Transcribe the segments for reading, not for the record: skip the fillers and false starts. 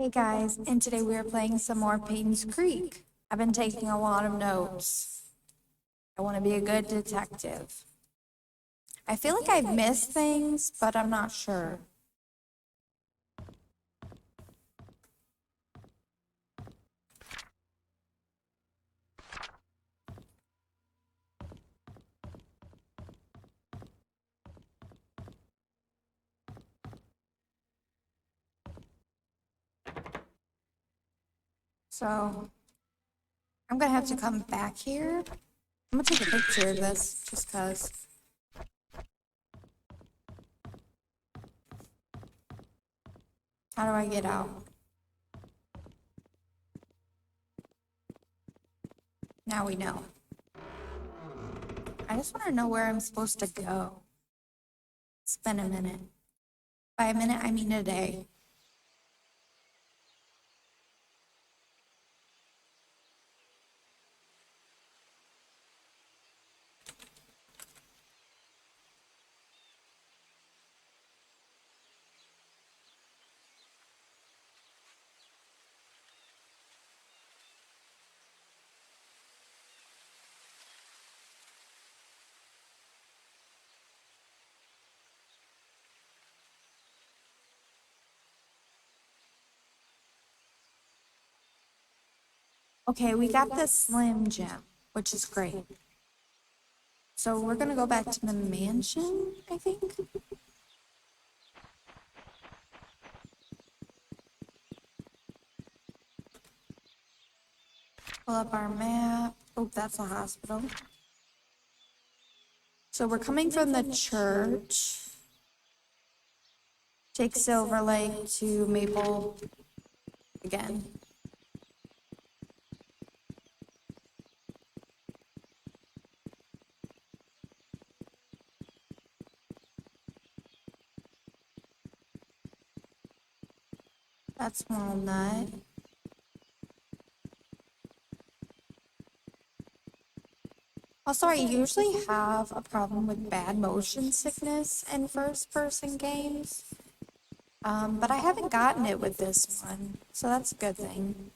Hey guys, and today we are playing some more Painscreek. I've been taking a lot of notes. I want to be a good detective. I feel like I've missed things, but I'm not sure. So, I'm gonna have to come back here. I'm gonna take a picture of this just because. How do I get out? Now we know. I just want to know where I'm supposed to go. It's been a minute. By a minute, I mean a day. Okay, we got the Slim Jim, which is great. So we're gonna go back to the mansion, I think. Pull up our map. Oh, that's a hospital. So we're coming from the church. Take Silver Lake to Maple again. That's Walnut. Also, I usually have a problem with bad motion sickness in first-person games, but I haven't gotten it with this one, so that's a good thing.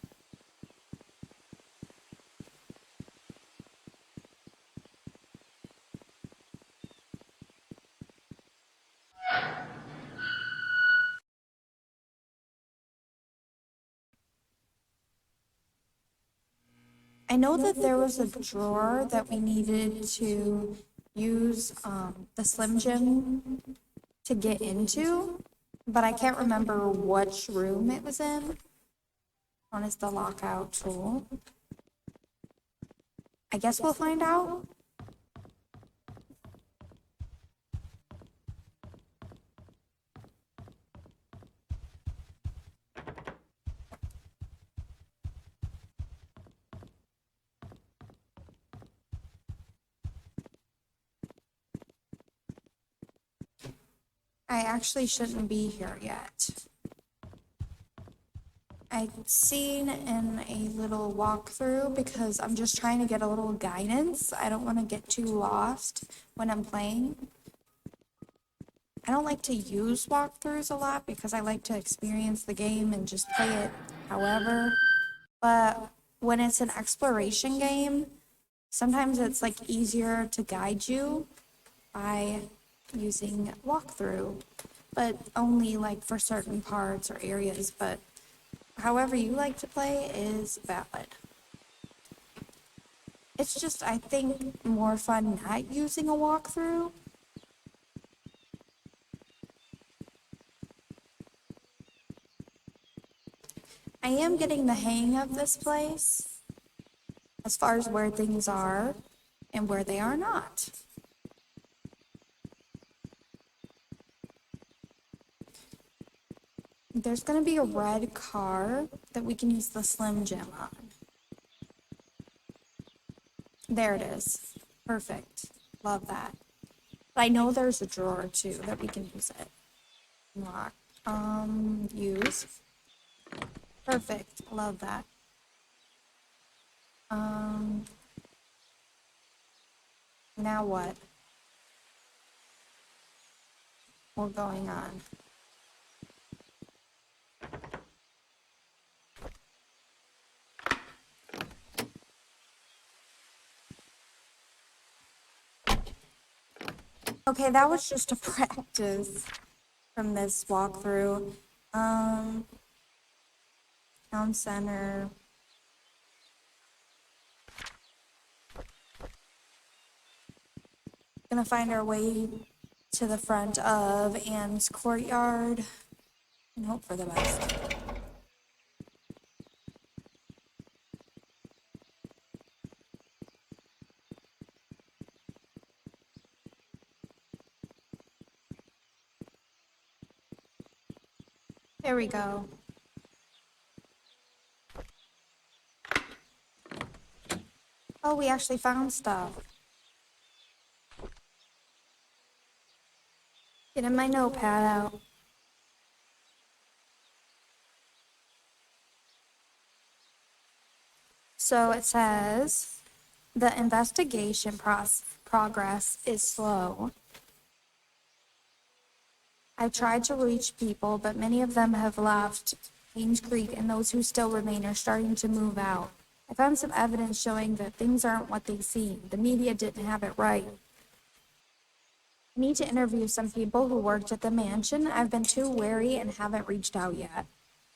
I know that there was a drawer that we needed to use the Slim Jim to get into, but I can't remember which room it was in. One is the lockout tool. I guess we'll find out. I actually shouldn't be here yet. I've seen in a little walkthrough because I'm just trying to get a little guidance. I don't want to get too lost when I'm playing. I don't like to use walkthroughs a lot because I like to experience the game and just play it however. But when it's an exploration game, sometimes it's like easier to guide you by using walkthrough, but only like for certain parts or areas. But however you like to play is valid. It's just, I think, more fun not using a walkthrough. I am getting the hang of this place as far as where things are and where they are not. There's going to be a red car that we can use the Slim Jim on. There it is. Perfect. Love that. But I know there's a drawer too that we can use it. Lock. Use. Perfect. Love that. Now what? What's going on? Okay, that was just a practice from this walkthrough. Town center. Gonna find our way to the front of Anne's courtyard and hope for the best. There we go. Oh, we actually found stuff. Getting my notepad out. So it says the investigation progress is slow. I've tried to reach people, but many of them have left Painscreek, and those who still remain are starting to move out. I found some evidence showing that things aren't what they seem. The media didn't have it right. I need to interview some people who worked at the mansion. I've been too wary and haven't reached out yet.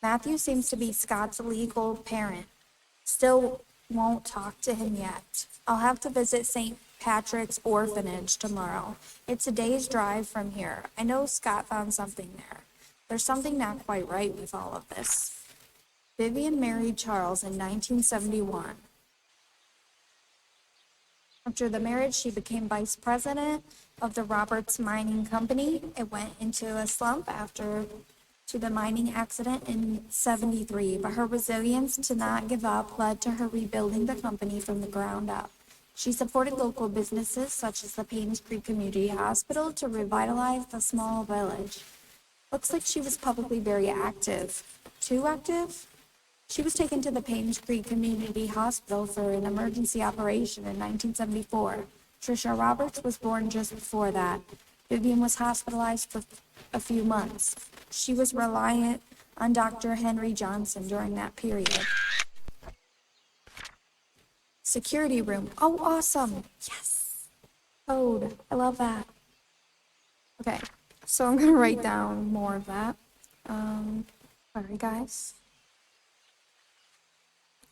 Matthew seems to be Scott's legal parent. Still won't talk to him yet. I'll have to visit St. Patrick's orphanage tomorrow. It's a day's drive from here. I know Scott found something there. There's something not quite right with all of this. Vivian married Charles in 1971. After the marriage, she became vice president of the Roberts Mining Company. It went into a slump after to the mining accident in 73, but her resilience to not give up led to her rebuilding the company from the ground up. She supported local businesses such as the Painscreek Community Hospital to revitalize the small village. Looks like she was publicly very active. Too active? She was taken to the Painscreek Community Hospital for an emergency operation in 1974. Trisha Roberts was born just before that. Vivian was hospitalized for a few months. She was reliant on Dr. Henry Johnson during that period. Security room. Oh, awesome. Yes. Code. I love that. Okay, so I'm going to write down more of that. Sorry, guys.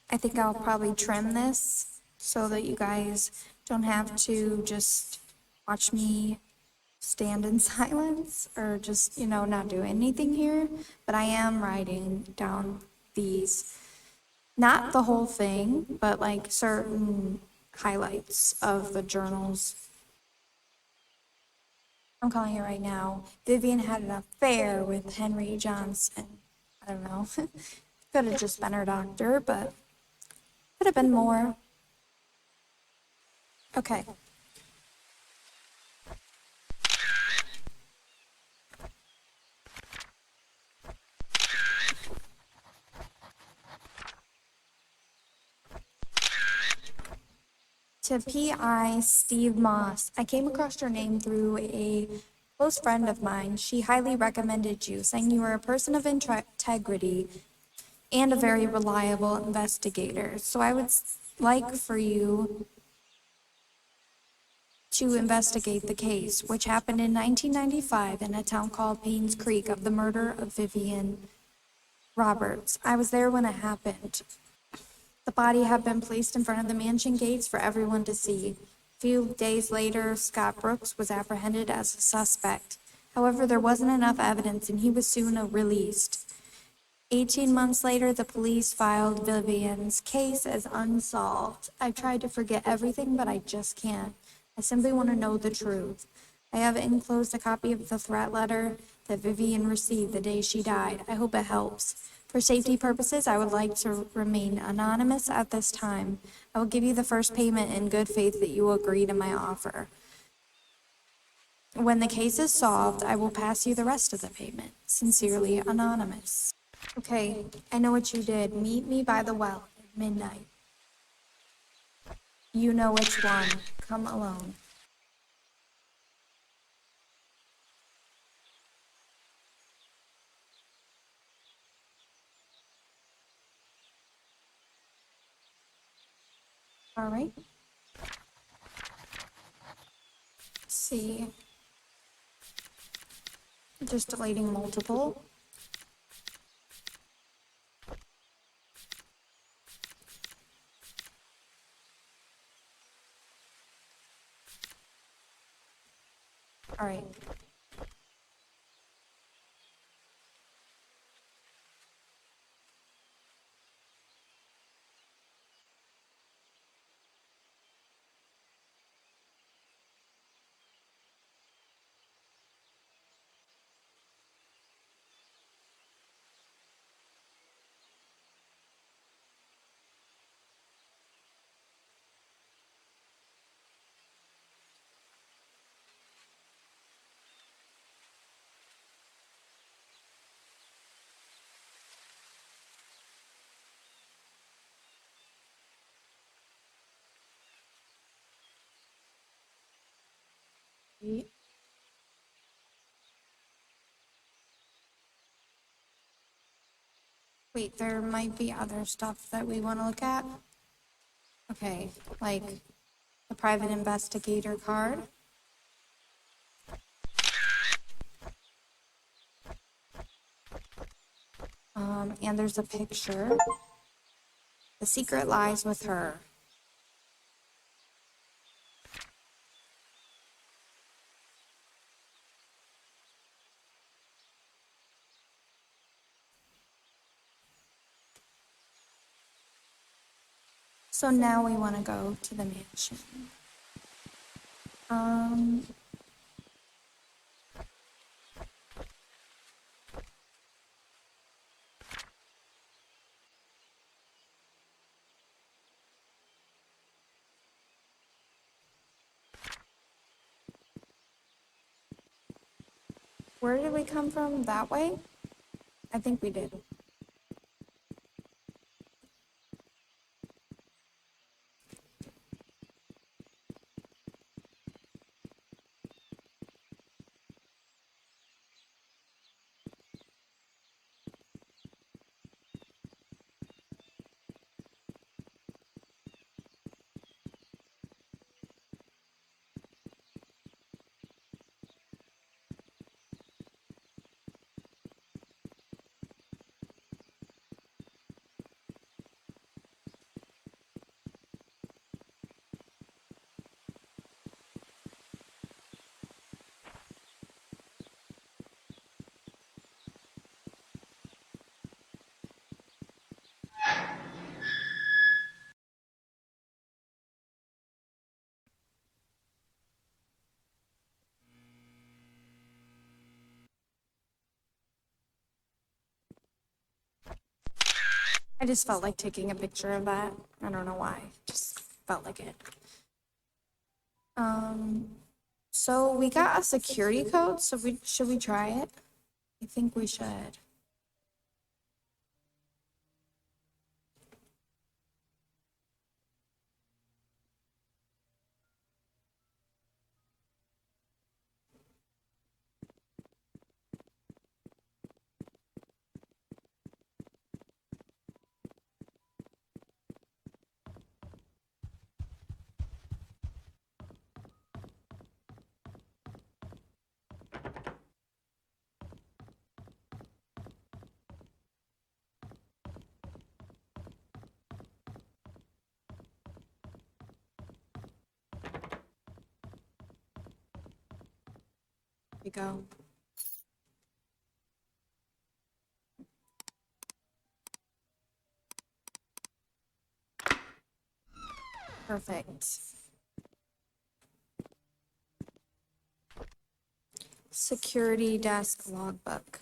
I think I'll probably trim this so that you guys don't have to just watch me stand in silence or just, not do anything here. But I am writing down these, not the whole thing, but like certain highlights of the journals. I'm calling it right now. Vivian had an affair with Henry Johnson. I don't know. Could have just been her doctor, but could have been more. Okay. To P.I. Steve Moss. I came across your name through a close friend of mine. She highly recommended you, saying you were a person of integrity and a very reliable investigator. So I would like for you to investigate the case, which happened in 1995 in a town called Painscreek, of the murder of Vivian Roberts. I was there when it happened. The body had been placed in front of the mansion gates for everyone to see. A few days later, Scott Brooks was apprehended as a suspect. However, there wasn't enough evidence and he was soon released. 18 months later, the police filed Vivian's case as unsolved. I've tried to forget everything, but I just can't. I simply want to know the truth. I have enclosed a copy of the threat letter that Vivian received the day she died. I hope it helps. For safety purposes, I would like to remain anonymous at this time. I will give you the first payment in good faith that you will agree to my offer. When the case is solved, I will pass you the rest of the payment. Sincerely, Anonymous. Okay, I know what you did. Meet me by the well at midnight. You know which one. Come alone. All right. Let's see. Just deleting multiple. All right. Wait, there might be other stuff that we want to look at. Okay, like the private investigator card. And there's a picture. The secret lies with her. So now we want to go to the mansion. Where did we come from? That way? I think we did. I just felt like taking a picture of that. I don't know why. Just felt like it. So we got a security code, so should we try it? I think we should. Here we go. Perfect. Security desk logbook.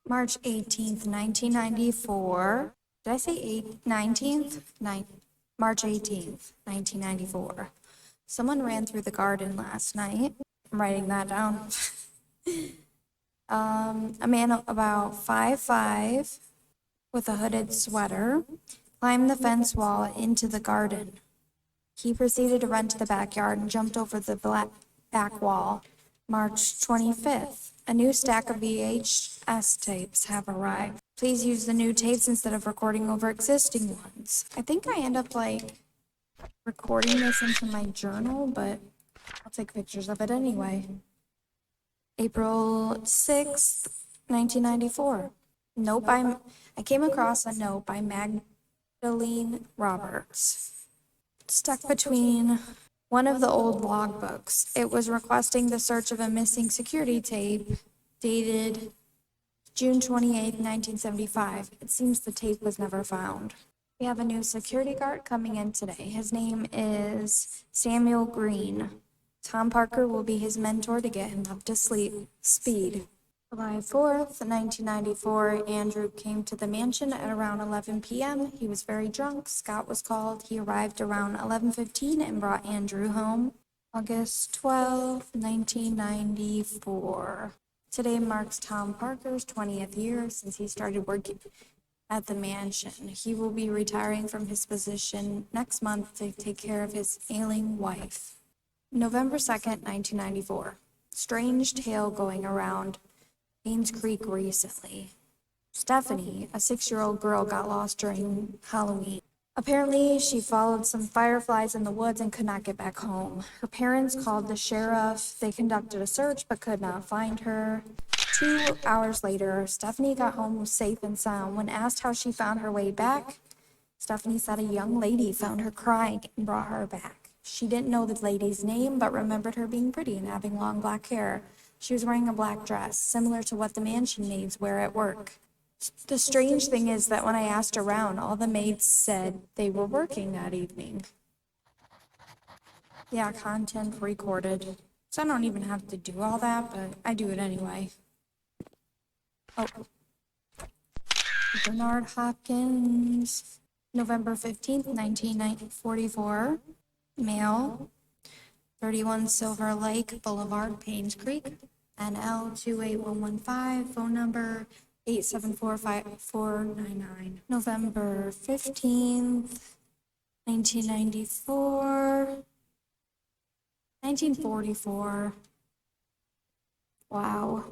March 18th, 1994. Did I say 19th? March 18th, 1994. Someone ran through the garden last night. I'm writing that down. A man about 5'5" with a hooded sweater climbed the fence wall into the garden. He proceeded to run to the backyard and jumped over the back wall. March 25th, a new stack of VHS tapes have arrived. Please use the new tapes instead of recording over existing ones. I think I end up like recording this into my journal, but I'll take pictures of it anyway. April 6th, 1994. I came across a note by Magdalene Roberts. Stuck between one of the old logbooks. It was requesting the search of a missing security tape dated June 28th, 1975. It seems the tape was never found. We have a new security guard coming in today. His name is Samuel Green. Tom Parker will be his mentor to get him up to speed. July 4th, 1994, Andrew came to the mansion at around 11 p.m. He was very drunk. Scott was called. He arrived around 11:15 and brought Andrew home. August 12th, 1994. Today marks Tom Parker's 20th year since he started working at the mansion. He will be retiring from his position next month to take care of his ailing wife. November 2nd, 1994. Strange tale going around Painscreek recently. Stephanie, a 6-year-old girl, got lost during Halloween. Apparently, she followed some fireflies in the woods and could not get back home. Her parents called the sheriff. They conducted a search but could not find her. 2 hours later, Stephanie got home safe and sound. When asked how she found her way back, Stephanie said a young lady found her crying and brought her back. She didn't know the lady's name, but remembered her being pretty and having long black hair. She was wearing a black dress, similar to what the mansion maids wear at work. The strange thing is that when I asked around, all the maids said they were working that evening. Yeah, content recorded. So I don't even have to do all that, but I do it anyway. Oh. Bernard Hopkins, November 15th, 1944. Male, 31 Silver Lake Boulevard, Painscreek, NL 28115, phone number 8745499. November 15th, 1994, 1944. Wow.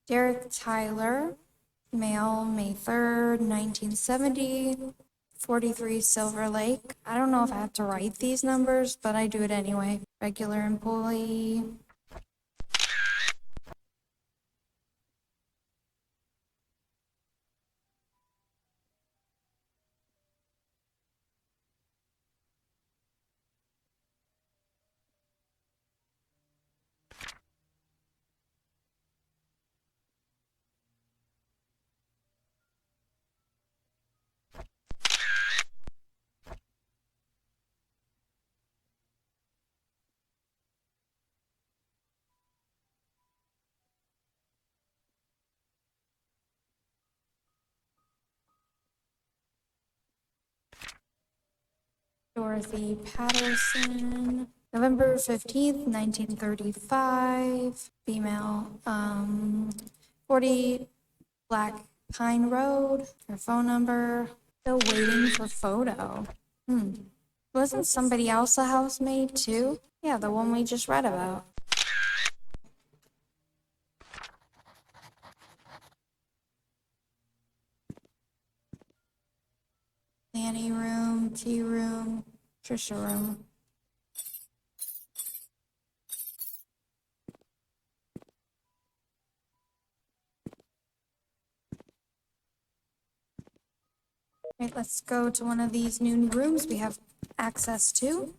Derek Tyler, male, May 3rd, 1970, 43 Silver Lake. I don't know if I have to write these numbers, but I do it anyway. Regular employee. Dorothy Patterson, November 15th, 1935, female, 40 Black Pine Road, her phone number, still waiting for photo. Wasn't somebody else a housemaid too? Yeah, the one we just read about. Nanny room, tea room, Trisha room. Right, let's go to one of these new rooms we have access to.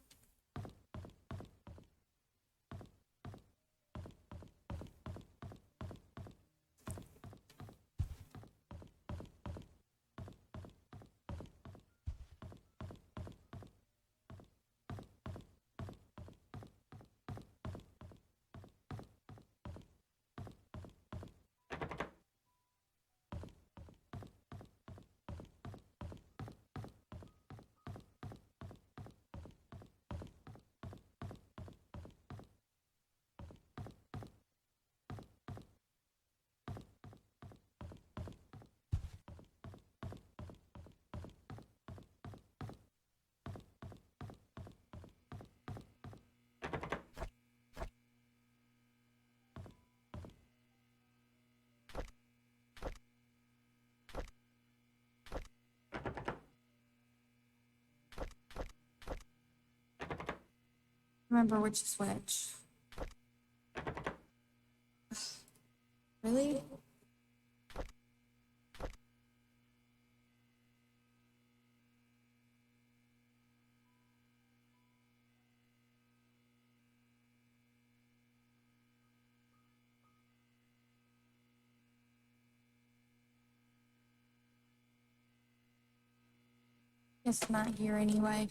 remember which is which. Really? It's not here anyway.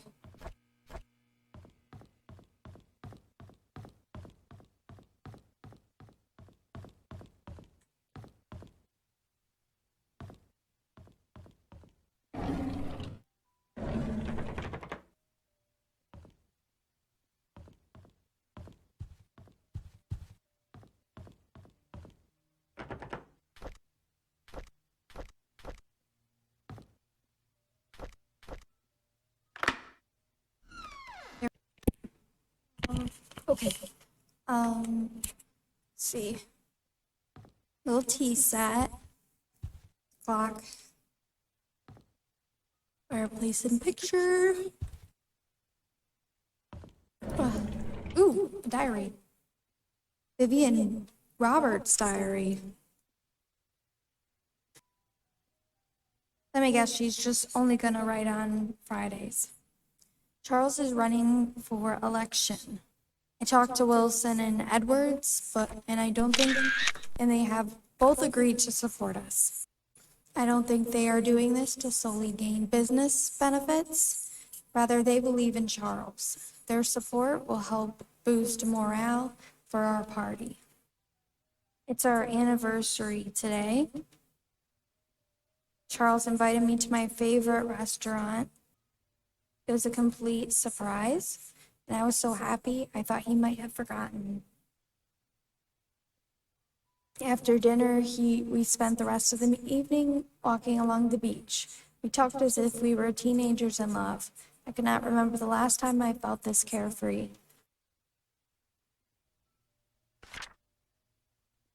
Okay. Let's see. Little tea set. Clock. Fireplace and picture. Ooh, a diary. Vivian Roberts' diary. Let me guess, she's just only gonna write on Fridays. Charles is running for election. I talked to Wilson and Edwards, and they have both agreed to support us. I don't think they are doing this to solely gain business benefits. Rather, they believe in Charles. Their support will help boost morale for our party. It's our anniversary today. Charles invited me to my favorite restaurant. It was a complete surprise, and I was so happy I thought he might have forgotten. After dinner, we spent the rest of the evening walking along the beach. We talked as if we were teenagers in love. I could not remember the last time I felt this carefree.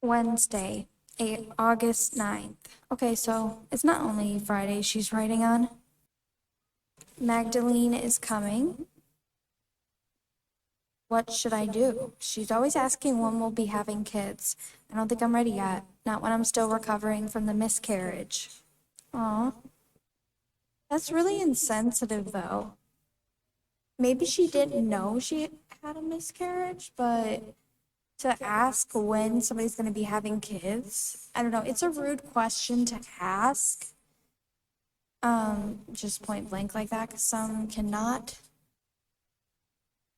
Wednesday, August 9th. Okay, so it's not only Friday she's writing on. Magdalene is coming. What should I do? She's always asking when we'll be having kids. I don't think I'm ready yet. Not when I'm still recovering from the miscarriage. Aw. That's really insensitive, though. Maybe she didn't know she had a miscarriage, but to ask when somebody's going to be having kids, I don't know. It's a rude question to ask. Just point blank like that, because some cannot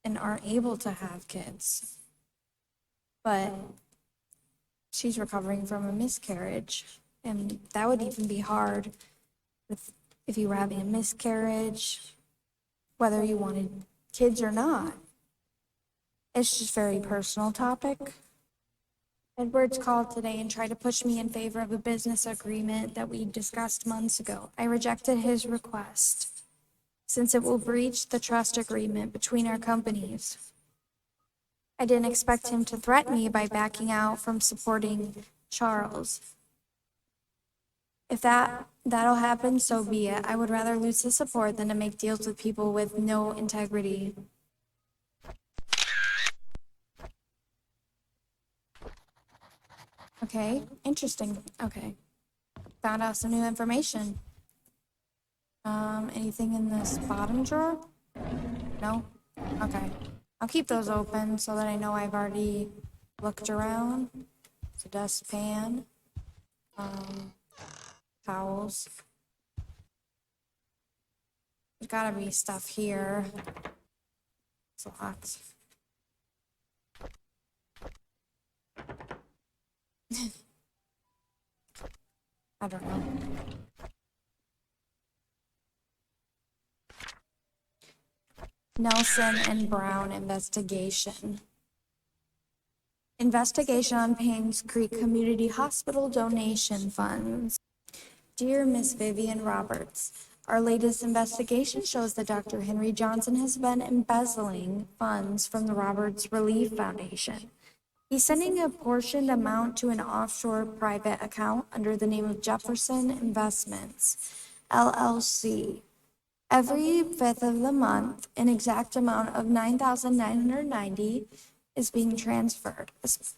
and aren't able to have kids. But she's recovering from a miscarriage, and that would even be hard if you were having a miscarriage, whether you wanted kids or not. It's just a very personal topic. Edwards called today and tried to push me in favor of a business agreement that we discussed months ago. I rejected his request, since it will breach the trust agreement between our companies. I didn't expect him to threaten me by backing out from supporting Charles. If that'll happen, so be it. I would rather lose his support than to make deals with people with no integrity. Okay, interesting. Okay. Found out some new information. Anything in this bottom drawer? No? Okay. I'll keep those open so that I know I've already looked around. It's a dustpan. Towels. There's gotta be stuff here. It's locked. I don't know. Nelson and Brown investigation. Investigation on Painscreek Community Hospital donation funds. Dear Miss Vivian Roberts, our latest investigation shows that Dr. Henry Johnson has been embezzling funds from the Roberts Relief Foundation. He's sending a portioned amount to an offshore private account under the name of Jefferson Investments, LLC. Every fifth of the month, an exact amount of 9,990 is being transferred,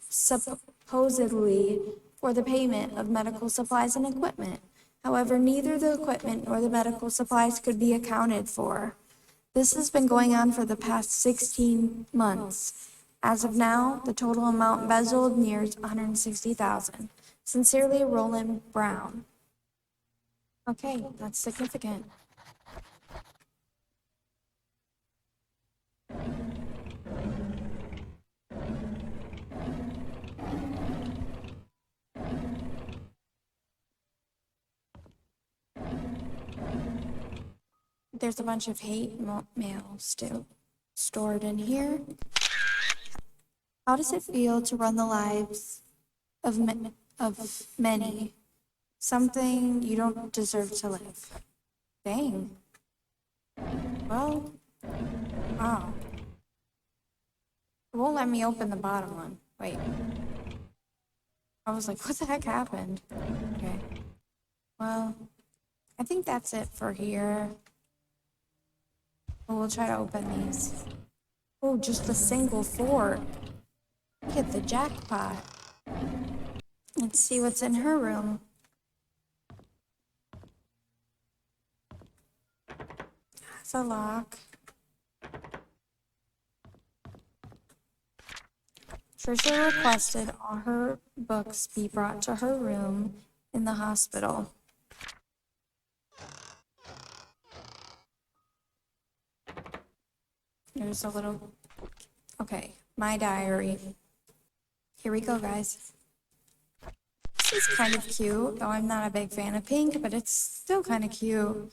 supposedly for the payment of medical supplies and equipment. However, neither the equipment nor the medical supplies could be accounted for. This has been going on for the past 16 months. As of now, the total amount embezzled nears 160,000. Sincerely, Roland Brown. Okay, that's significant. There's a bunch of hate mail still stored in here. How does it feel to run the lives of many? Something you don't deserve to live. Dang. Well, wow. It won't let me open the bottom one. Wait. I was like, what the heck happened? Okay. Well, I think that's it for here. We'll try to open these. Oh, just a single fork. Hit the jackpot. Let's see what's in her room. That's a lock. Trisha requested all her books be brought to her room in the hospital. There's a little, okay, my diary. Here we go, guys. This is kind of cute, though I'm not a big fan of pink, but it's still kind of cute.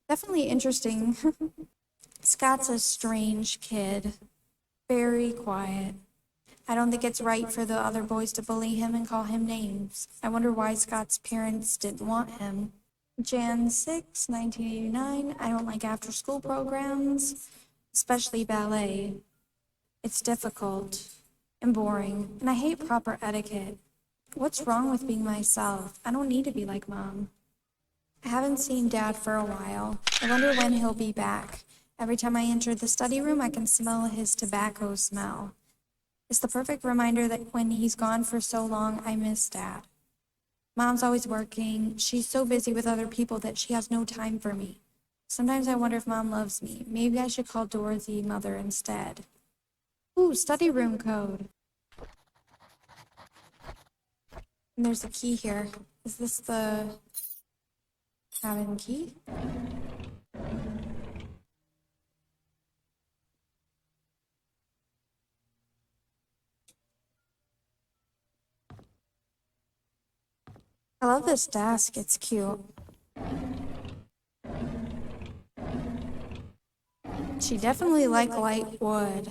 Definitely interesting. Scott's a strange kid. Very quiet. I don't think it's right for the other boys to bully him and call him names. I wonder why Scott's parents didn't want him. Jan 6, 1989. I don't like after-school programs, especially ballet. It's difficult and boring, and I hate proper etiquette. What's wrong with being myself? I don't need to be like Mom. I haven't seen Dad for a while. I wonder when he'll be back. Every time I enter the study room, I can smell his tobacco smell. It's the perfect reminder that when he's gone for so long, I miss Dad. Mom's always working. She's so busy with other people that she has no time for me. Sometimes I wonder if Mom loves me. Maybe I should call Dorothy Mother instead. Ooh, study room code. And there's a key here. Is this the cabin key? I love this desk. It's cute. She definitely liked light wood.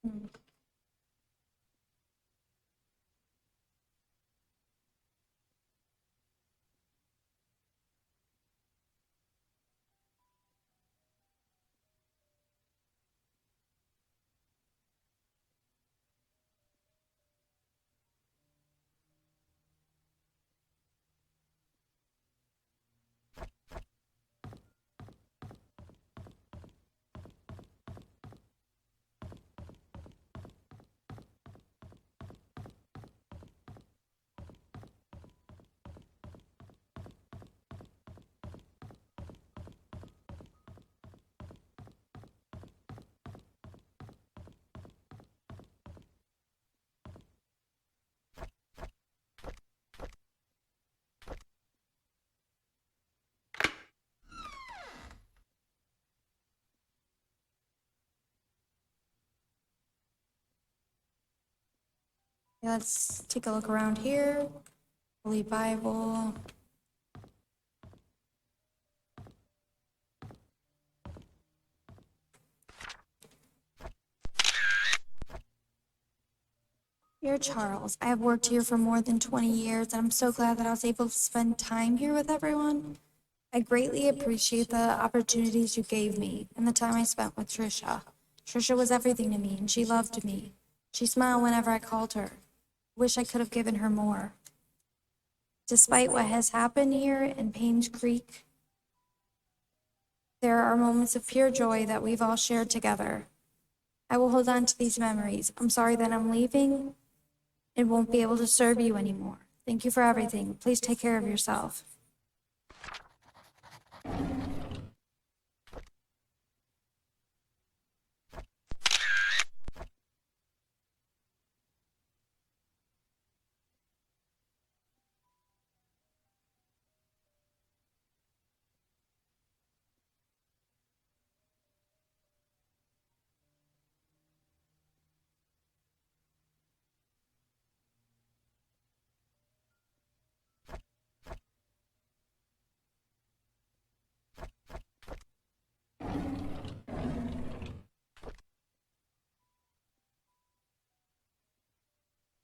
Hmm. Let's take a look around here. Holy Bible. Dear Charles, I have worked here for more than 20 years, and I'm so glad that I was able to spend time here with everyone. I greatly appreciate the opportunities you gave me and the time I spent with Trisha. Trisha was everything to me, and she loved me. She smiled whenever I called her. Wish I could have given her more. Despite what has happened here in Painscreek, there are moments of pure joy that we've all shared together. I will hold on to these memories. I'm sorry that I'm leaving and won't be able to serve you anymore. Thank you for everything. Please take care of yourself.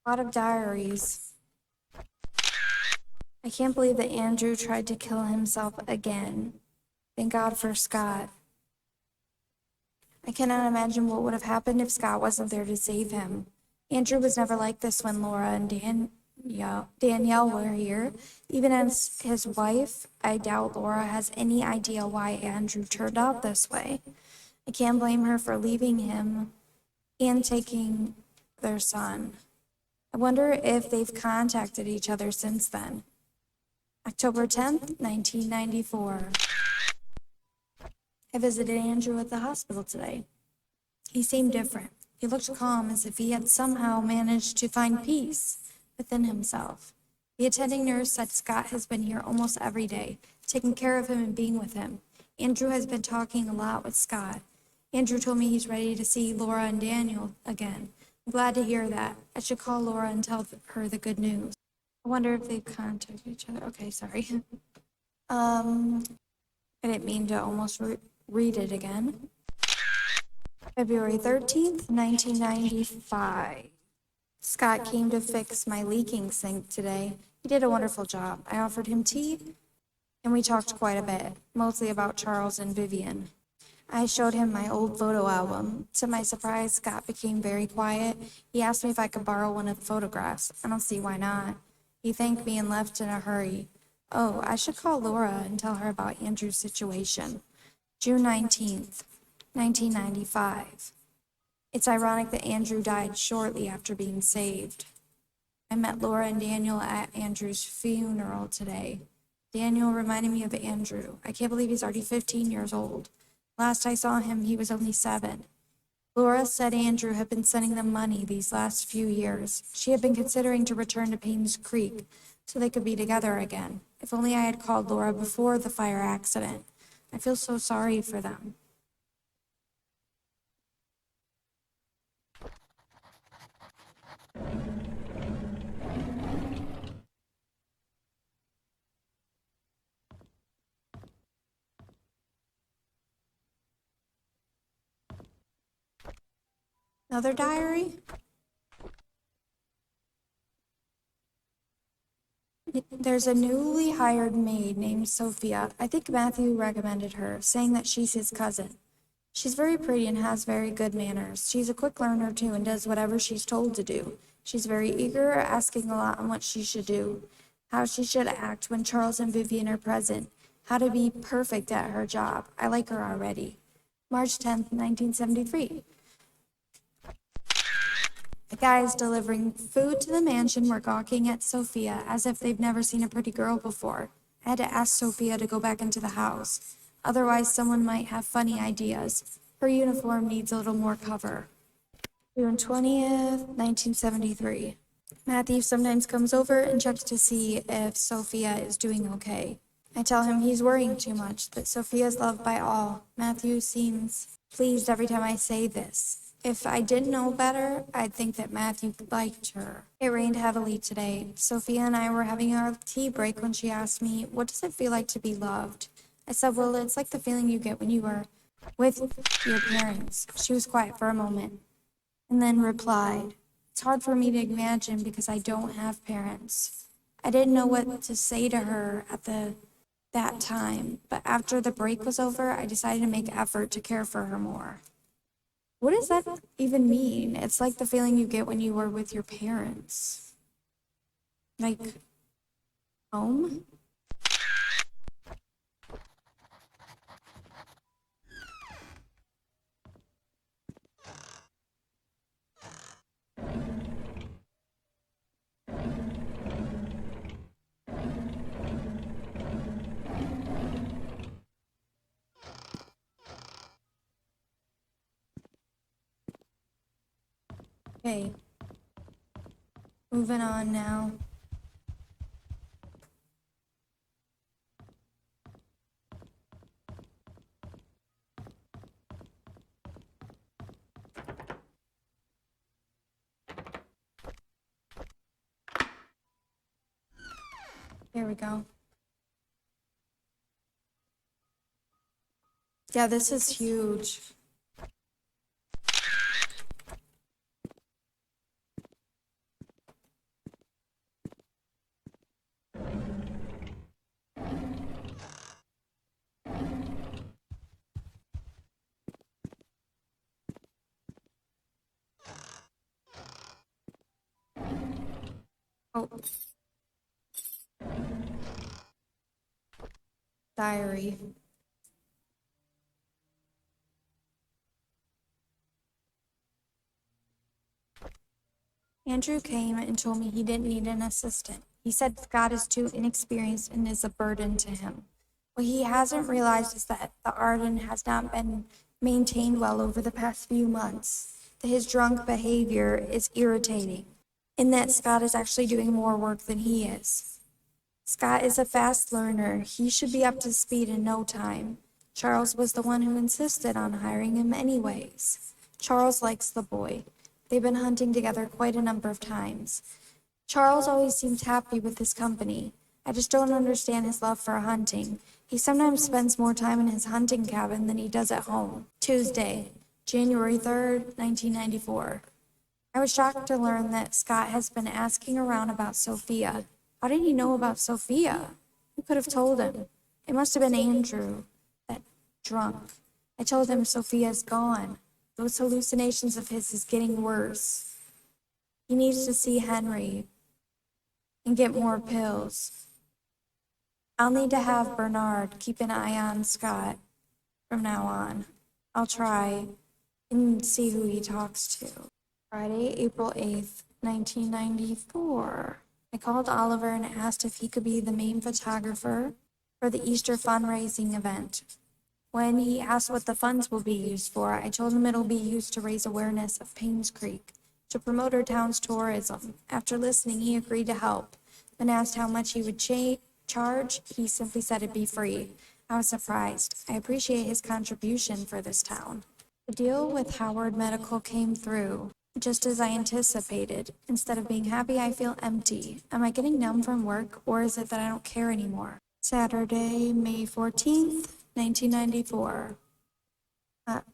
A lot of diaries. I can't believe that Andrew tried to kill himself again. Thank God for Scott. I cannot imagine what would have happened if Scott wasn't there to save him. Andrew was never like this when Laura and Danielle were here. Even as his wife, I doubt Laura has any idea why Andrew turned out this way. I can't blame her for leaving him and taking their son. I wonder if they've contacted each other since then. October 10th, 1994. I visited Andrew at the hospital today. He seemed different. He looked calm, as if he had somehow managed to find peace within himself. The attending nurse said Scott has been here almost every day, taking care of him and being with him. Andrew has been talking a lot with Scott. Andrew told me he's ready to see Laura and Daniel again. I'm glad to hear that. I should call Laura and tell her the good news. I wonder if they've contacted each other. Okay, sorry. I didn't mean to almost read it again. February 13th, 1995. Scott came to fix my leaking sink today. He did a wonderful job. I offered him tea, and we talked quite a bit, mostly about Charles and Vivian. I showed him my old photo album. To my surprise, Scott became very quiet. He asked me if I could borrow one of the photographs. I don't see why not. He thanked me and left in a hurry. Oh, I should call Laura and tell her about Andrew's situation. June 19th, 1995. It's ironic that Andrew died shortly after being saved. I met Laura and Daniel at Andrew's funeral today. Daniel reminded me of Andrew. I can't believe he's already 15 years old. Last I saw him, he was only 7. Laura said Andrew had been sending them money these last few years. She had been considering to return to Painscreek so they could be together again. If only I had called Laura before the fire accident. I feel so sorry for them. Another diary? There's a newly hired maid named Sophia. I think Matthew recommended her, saying that she's his cousin. She's very pretty and has very good manners. She's a quick learner too and does whatever she's told to do. She's very eager, asking a lot on what she should do, how she should act when Charles and Vivian are present, how to be perfect at her job. I like her already. March 10th, 1973. The guys delivering food to the mansion were gawking at Sophia as if they've never seen a pretty girl before. I had to ask Sophia to go back into the house. Otherwise, someone might have funny ideas. Her uniform needs a little more cover. June 20th, 1973. Matthew sometimes comes over and checks to see if Sophia is doing okay. I tell him he's worrying too much, that Sophia is loved by all. Matthew seems pleased every time I say this. If I didn't know better, I'd think that Matthew liked her. It rained heavily today. Sophia and I were having our tea break when she asked me, "What does it feel like to be loved?" I said, "Well, it's like the feeling you get when you are with your parents." She was quiet for a moment and then replied, "It's hard for me to imagine because I don't have parents." I didn't know what to say to her at that time, but after the break was over, I decided to make effort to care for her more. What does that even mean? It's like the feeling you get when you were with your parents. Like home? Okay, moving on now. Here we go. Yeah, this is huge. Oh. Diary. Andrew came and told me he didn't need an assistant. He said Scott is too inexperienced and is a burden to him. What he hasn't realized is that the Arden has not been maintained well over the past few months. That his drunk behavior is irritating, and that Scott is actually doing more work than he is. Scott is a fast learner. He should be up to speed in no time. Charles was the one who insisted on hiring him anyways. Charles likes the boy. They've been hunting together quite a number of times. Charles always seems happy with his company. I just don't understand his love for hunting. He sometimes spends more time in his hunting cabin than he does at home. Tuesday, January 3rd, 1994. I was shocked to learn that Scott has been asking around about Sophia. How did he know about Sophia? Who could have told him? It must have been Andrew, that drunk. I told him Sophia's gone. Those hallucinations of his is getting worse. He needs to see Henry and get more pills. I'll need to have Bernard keep an eye on Scott from now on. I'll try and see who he talks to. Friday, April 8th, 1994. I called Oliver and asked if he could be the main photographer for the Easter fundraising event. When he asked what the funds will be used for, I told him it'll be used to raise awareness of Painscreek, to promote our town's tourism. After listening, he agreed to help. When asked how much he would charge, he simply said it'd be free. I was surprised. I appreciate his contribution for this town. The deal with Howard Medical came through, just as I anticipated. Instead of being happy, I feel empty. Am I getting numb from work, or is it that I don't care anymore? Saturday, May 14th, 1994.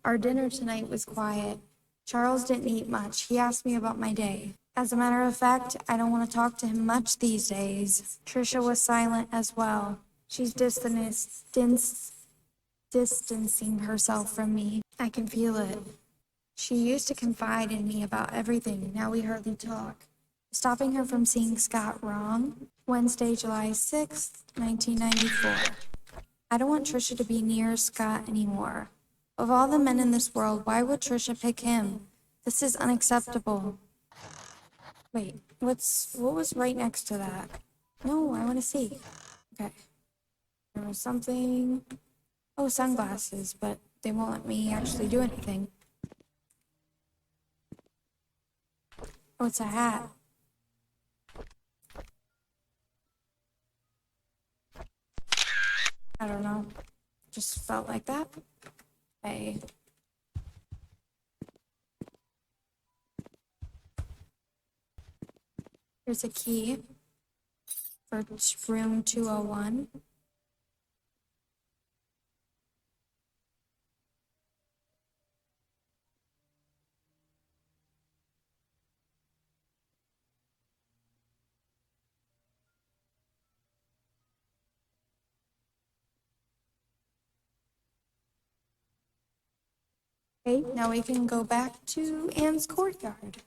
Our dinner tonight was quiet. Charles didn't eat much. He asked me about my day. As a matter of fact, I don't want to talk to him much these days. Trisha was silent as well. She's distancing herself from me. I can feel it. She used to confide in me about everything. Now we hardly talk. Stopping her from seeing Scott wrong. Wednesday, July 6th, 1994. I don't want Trisha to be near Scott anymore. Of all the men in this world, why would Trisha pick him? This is unacceptable. Wait, what was right next to that? No, I want to see. Okay. There was something. Oh, sunglasses, but they won't let me actually do anything. Oh, it's a hat. I don't know. Just felt like that. Okay. Here's a key for room 201. Okay, now we can go back to Anne's courtyard.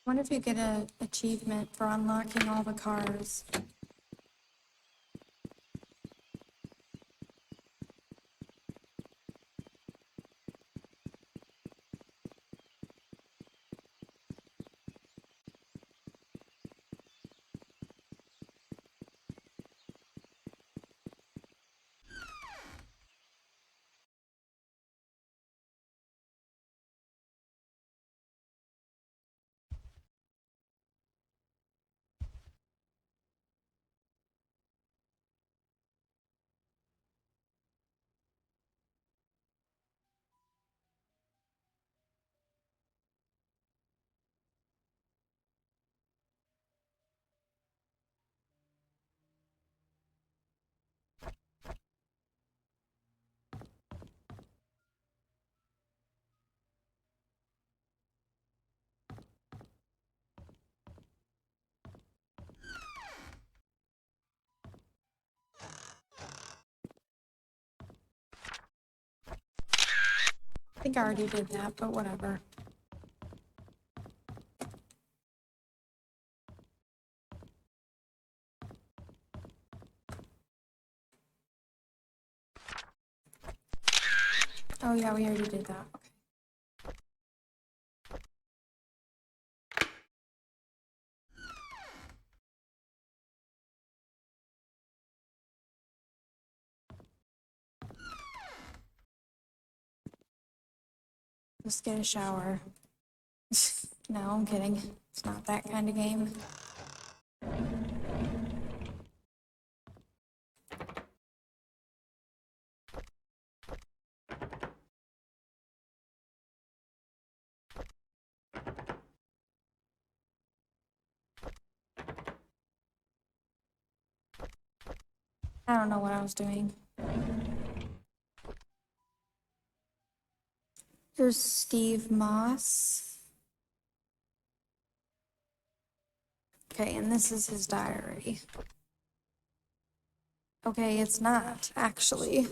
I wonder if you get an achievement for unlocking all the cars. I think I already did that, but whatever. Oh yeah, we already did that. Okay. Just get a shower. No, I'm kidding. It's not that kind of game. I don't know what I was doing. There's Steve Moss. Okay, and this is his diary. Okay, it's not, actually.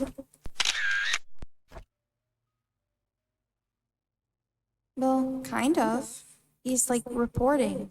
Well, kind of. He's like reporting.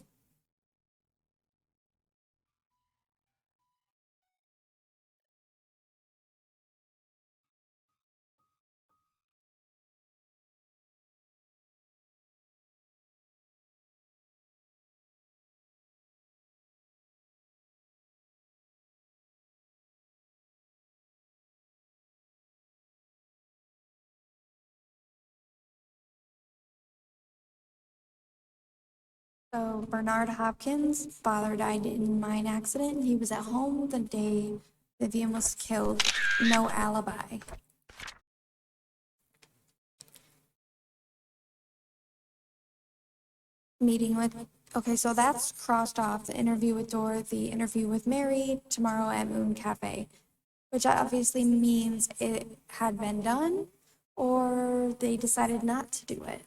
So Bernard Hopkins' father died in a mine accident. He was at home the day Vivian was killed. No alibi. Meeting with, okay, so that's crossed off. The interview with Dorothy, interview with Mary, tomorrow at Moon Cafe, which obviously means it had been done or they decided not to do it.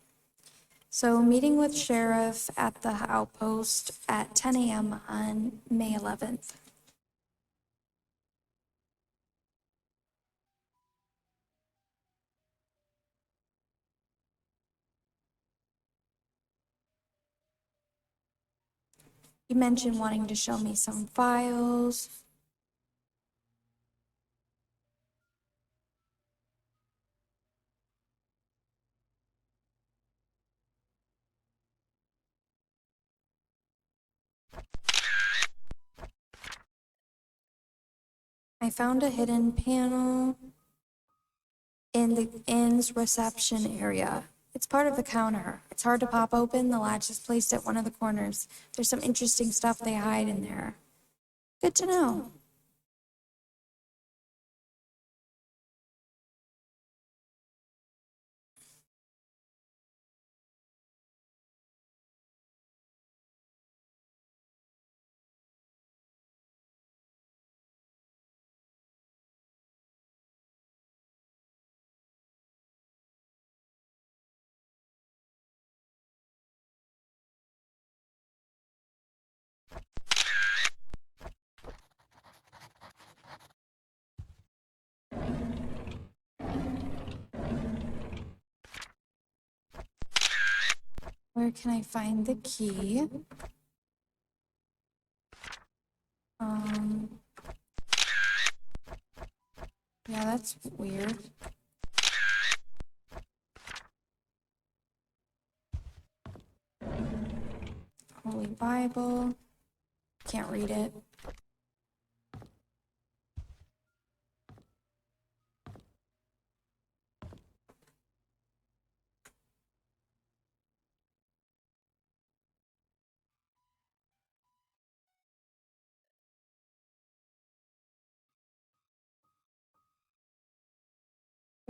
So meeting with sheriff at the outpost at 10 a.m. on May 11th. You mentioned wanting to show me some files. I found a hidden panel in the inn's reception area. It's part of the counter. It's hard to pop open. The latch is placed at one of the corners. There's some interesting stuff they hide in there. Good to know. Where can I find the key? Um, yeah, that's weird. Holy Bible. Can't read it.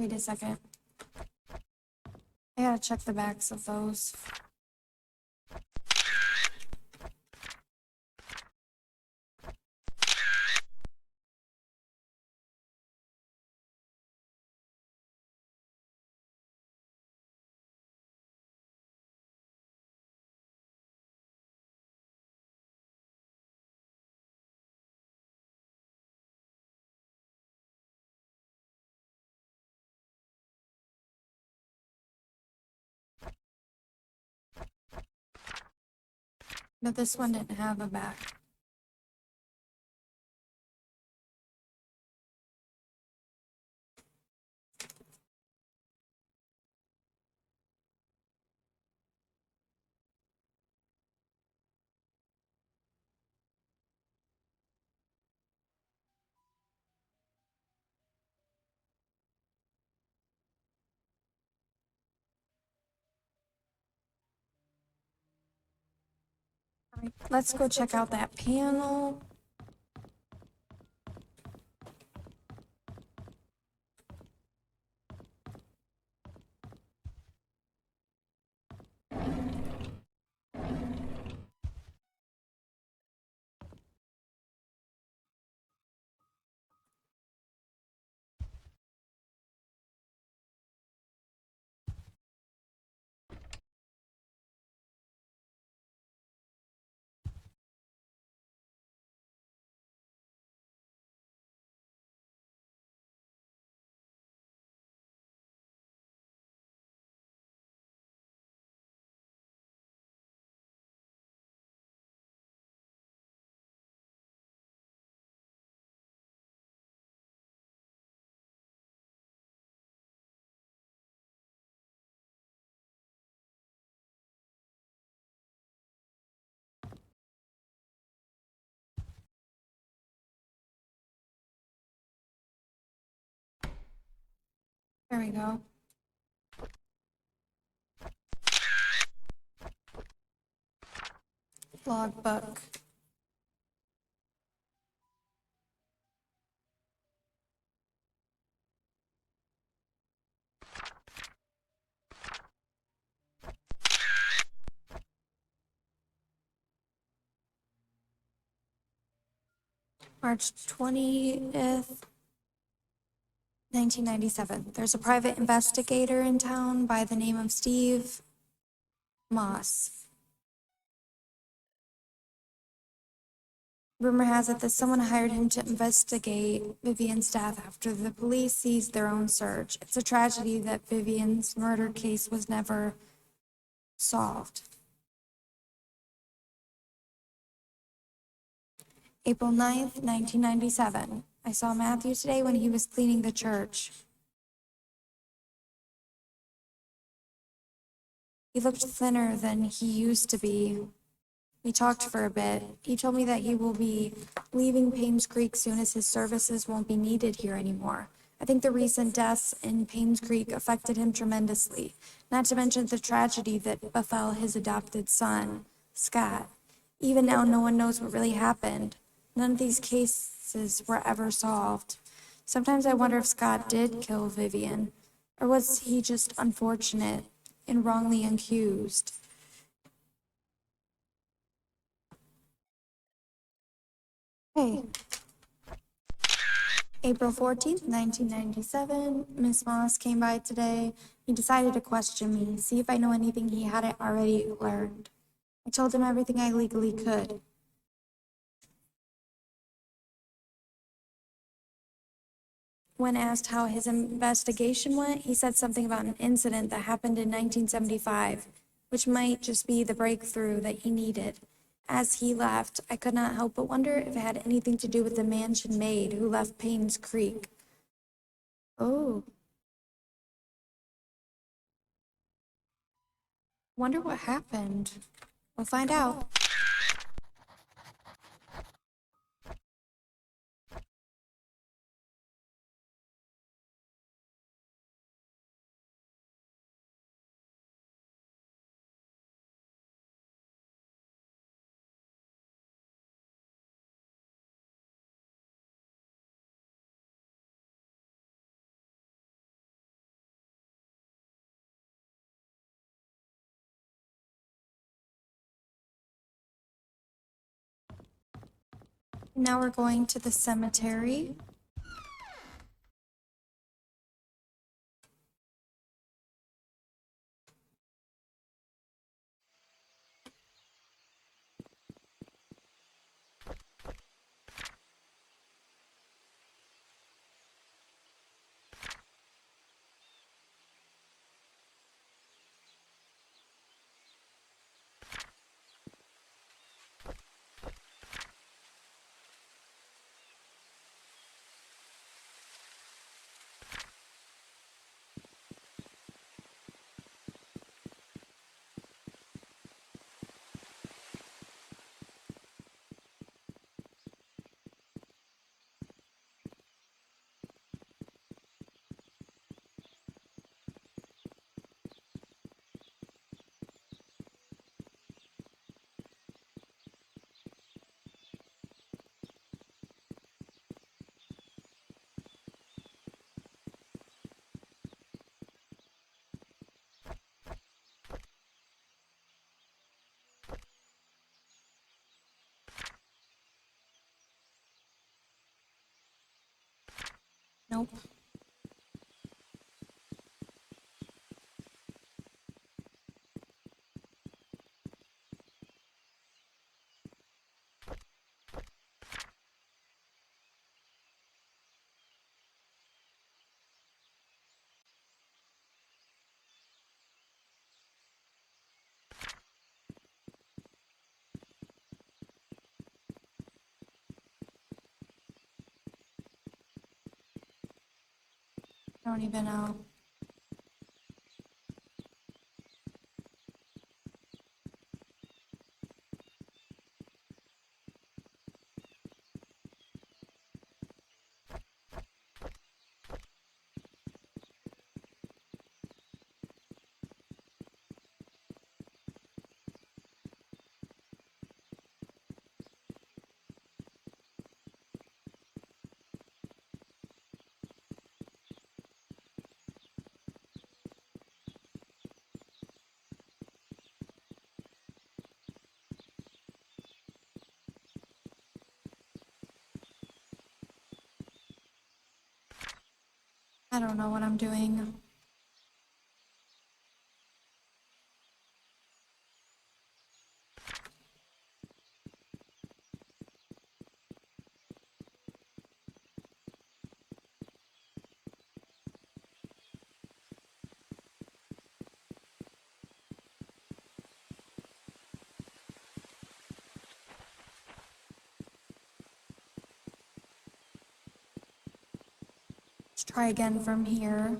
Wait a second. I gotta check the backs of those. But this one didn't have a back. Right, let's go check out that panel. There we go. Logbook. March 20th, 1997. There's a private investigator in town by the name of Steve Moss. Rumor has it that someone hired him to investigate Vivian's death after the police seized their own search. It's a tragedy that Vivian's murder case was never solved. April 9th, 1997. I saw Matthew today when he was cleaning the church. He looked thinner than he used to be. We talked for a bit. He told me that he will be leaving Painscreek soon as his services won't be needed here anymore. I think the recent deaths in Painscreek affected him tremendously, not to mention the tragedy that befell his adopted son, Scott. Even now, no one knows what really happened. None of these cases were ever solved. Sometimes I wonder if Scott did kill Vivian, or was he just unfortunate and wrongly accused? Hey. April 14th, 1997, Miss Moss came by today. He decided to question me, see if I know anything he hadn't already learned. I told him everything I legally could. When asked how his investigation went, he said something about an incident that happened in 1975, which might just be the breakthrough that he needed. As he left, I could not help but wonder if it had anything to do with the mansion maid who left Painscreek. Oh. Wonder what happened. We'll find out. Now we're going to the cemetery. Nope. I don't even know. I don't know what I'm doing. Let's try again from here.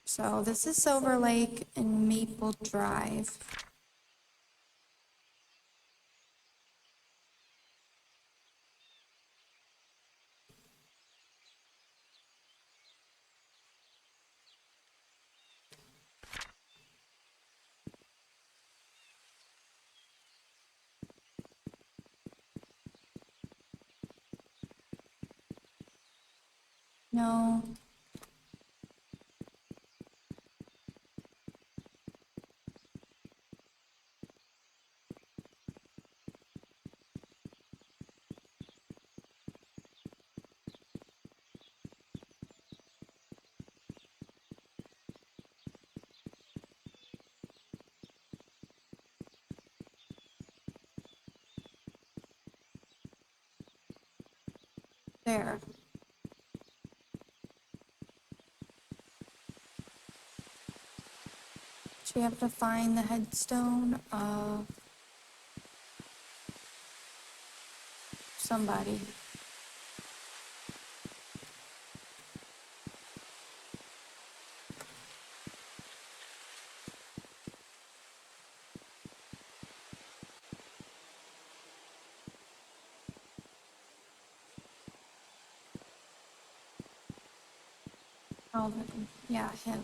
So this is Silver Lake and Maple Drive. No. There. So we have to find the headstone of somebody. Oh, yeah, him.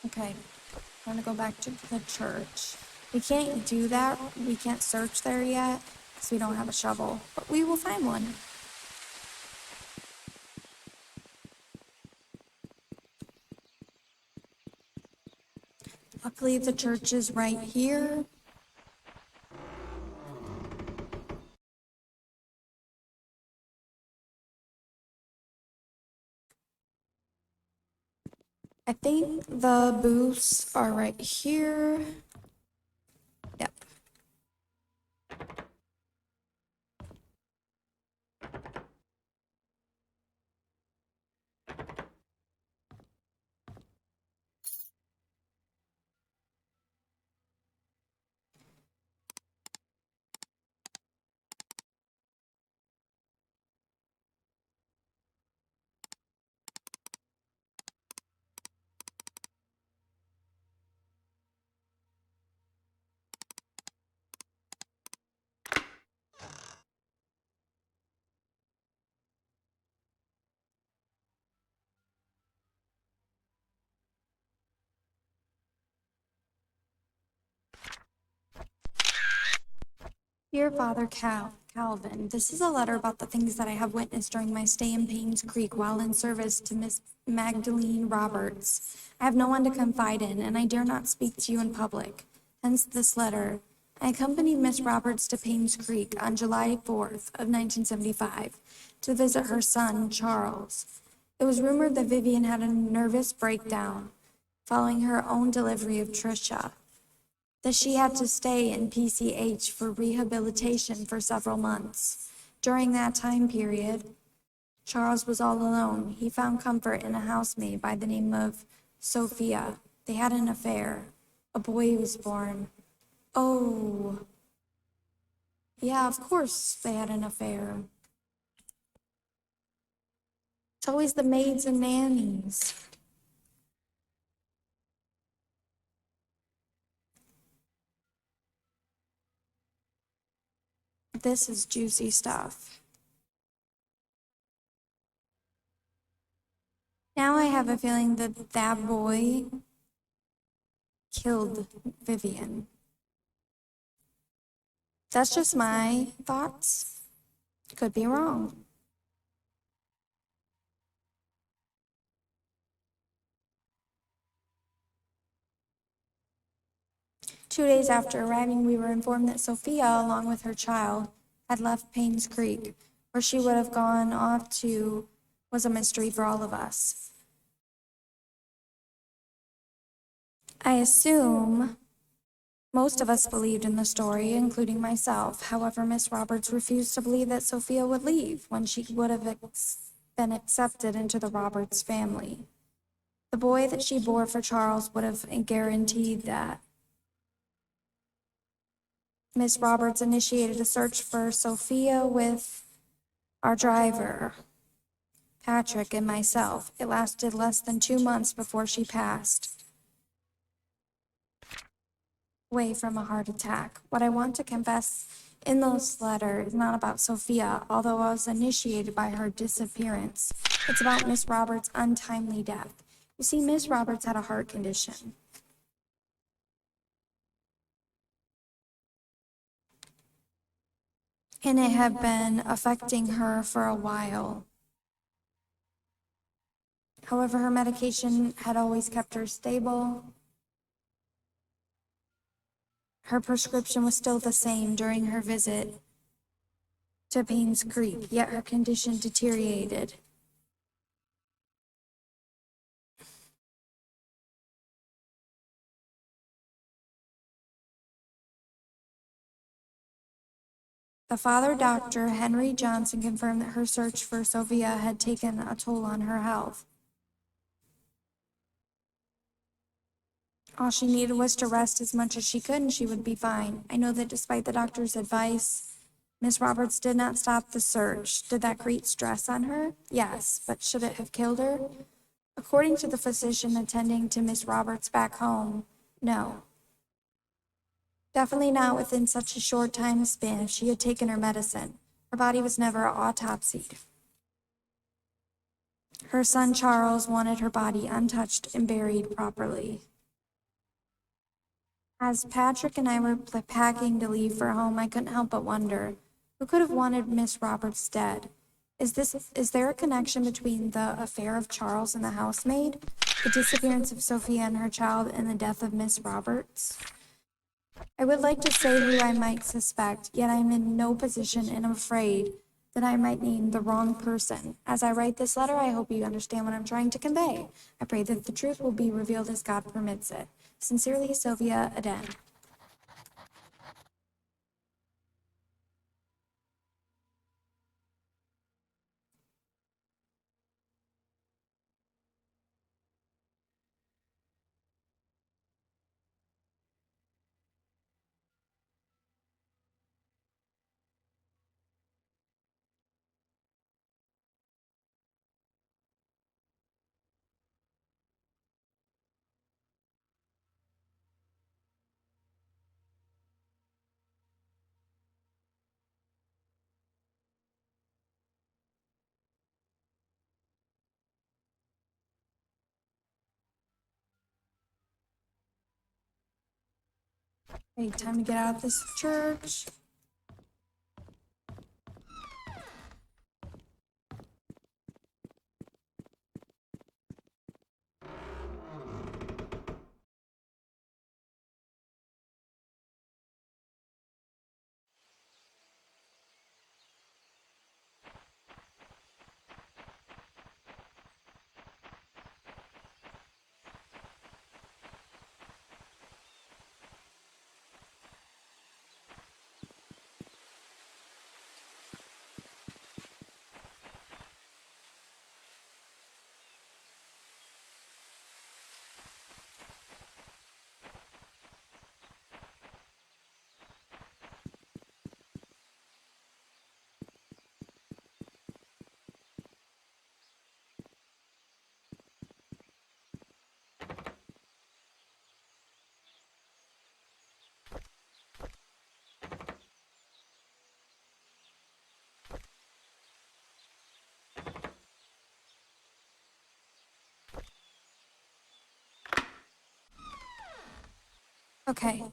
Okay. I'm gonna go back to the church. We can't do that. We can't search there yet because we don't have a shovel, but we will find one. Luckily, the church is right here. I think the booths are right here. Yep. Dear Father Calvin, this is a letter about the things that I have witnessed during my stay in Painscreek while in service to Miss Magdalene Roberts. I have no one to confide in, and I dare not speak to you in public. Hence this letter. I accompanied Miss Roberts to Painscreek on July 4th of 1975 to visit her son, Charles. It was rumored that Vivian had a nervous breakdown following her own delivery of Trisha, that she had to stay in PCH for rehabilitation for several months. During that time period, Charles was all alone. He found comfort in a housemaid by the name of Sophia. They had an affair. A boy was born. Oh, yeah, of course they had an affair. It's always the maids and nannies. This is juicy stuff. Now I have a feeling that that boy killed Vivian. That's just my thoughts. Could be wrong. Two days after arriving, we were informed that Sophia, along with her child, had left Painscreek. Where she would have gone off to was a mystery for all of us. I assume most of us believed in the story, including myself. However, Miss Roberts refused to believe that Sophia would leave when she would have been accepted into the Roberts family. The boy that she bore for Charles would have guaranteed that. Miss Roberts initiated a search for Sophia with our driver, Patrick, and myself. It lasted less than 2 months before she passed away from a heart attack. What I want to confess in this letter is not about Sophia, although I was initiated by her disappearance. It's about Miss Roberts' untimely death. You see, Miss Roberts had a heart condition. And it had been affecting her for a while. However, her medication had always kept her stable. Her prescription was still the same during her visit to Painscreek, yet her condition deteriorated. The father doctor, Henry Johnson, confirmed that her search for Sophia had taken a toll on her health. All she needed was to rest as much as she could and she would be fine. I know that despite the doctor's advice, Miss Roberts did not stop the search. Did that create stress on her? Yes, but should it have killed her? According to the physician attending to Miss Roberts back home, no. Definitely not within such a short time span if she had taken her medicine. Her body was never autopsied. Her son Charles wanted her body untouched and buried properly. As Patrick and I were packing to leave for home, I couldn't help but wonder, who could have wanted Miss Roberts dead? Is there a connection between the affair of Charles and the housemaid, the disappearance of Sophia and her child, and the death of Miss Roberts? I would like to say who I might suspect, yet I am in no position and am afraid that I might name the wrong person. As I write this letter, I hope you understand what I'm trying to convey. I pray that the truth will be revealed as God permits it. Sincerely, Sylvia Aden. Okay, time to get out of this church. Okay.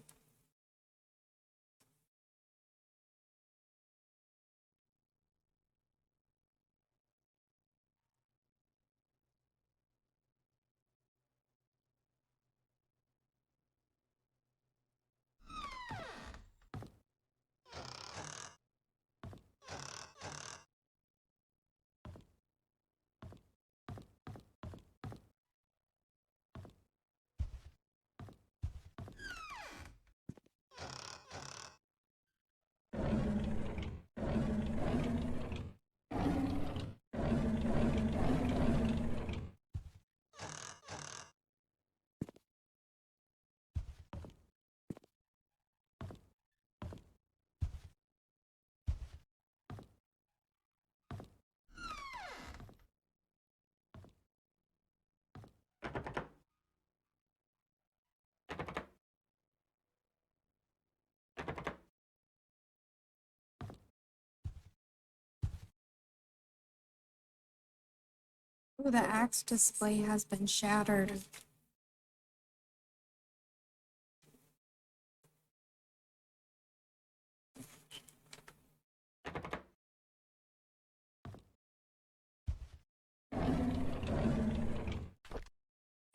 Ooh, the axe display has been shattered.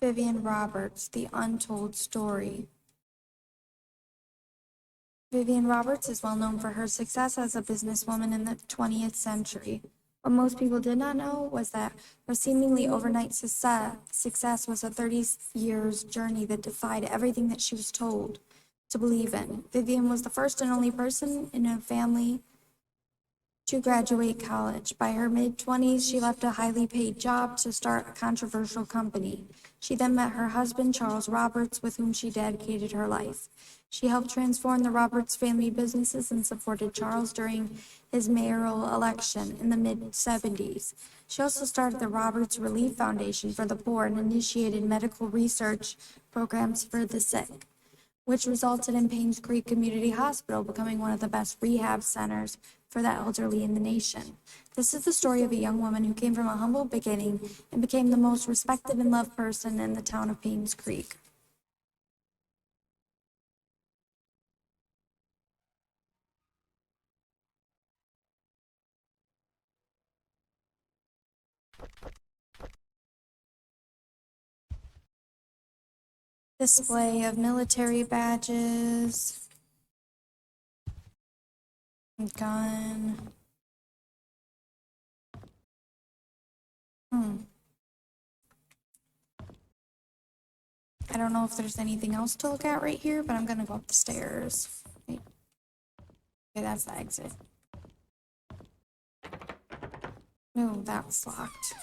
Vivian Roberts, The Untold Story. Vivian Roberts is well known for her success as a businesswoman in the 20th century. What most people did not know was that her seemingly overnight success was a 30 years journey that defied everything that she was told to believe in. Vivian was the first and only person in her family to graduate college. By her mid-20s, she left a highly paid job to start a controversial company. She then met her husband, Charles Roberts, with whom she dedicated her life. She helped transform the Roberts family businesses and supported Charles during his mayoral election in the mid-70s. She also started the Roberts Relief Foundation for the Poor and initiated medical research programs for the sick, which resulted in Painscreek Community Hospital becoming one of the best rehab centers for the elderly in the nation. This is the story of a young woman who came from a humble beginning and became the most respected and loved person in the town of Painscreek. Display of military badges. Gun. I don't know if there's anything else to look at right here, but I'm gonna go up the stairs. Okay, that's the exit. No, that was locked.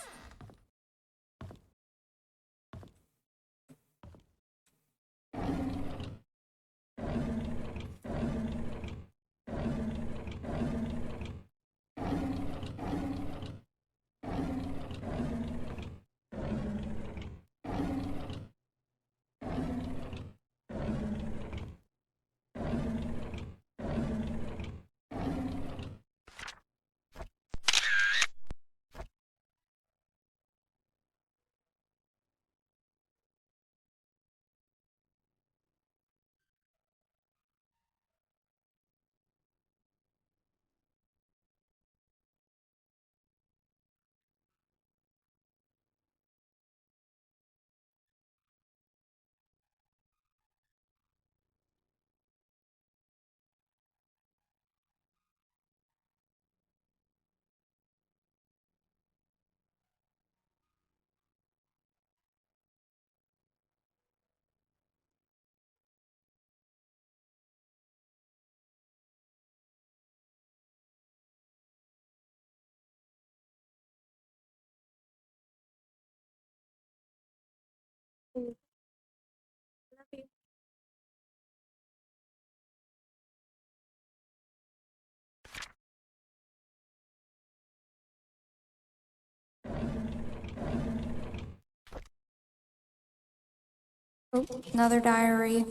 Oh, another diary.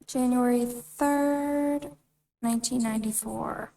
January 3rd, 1994.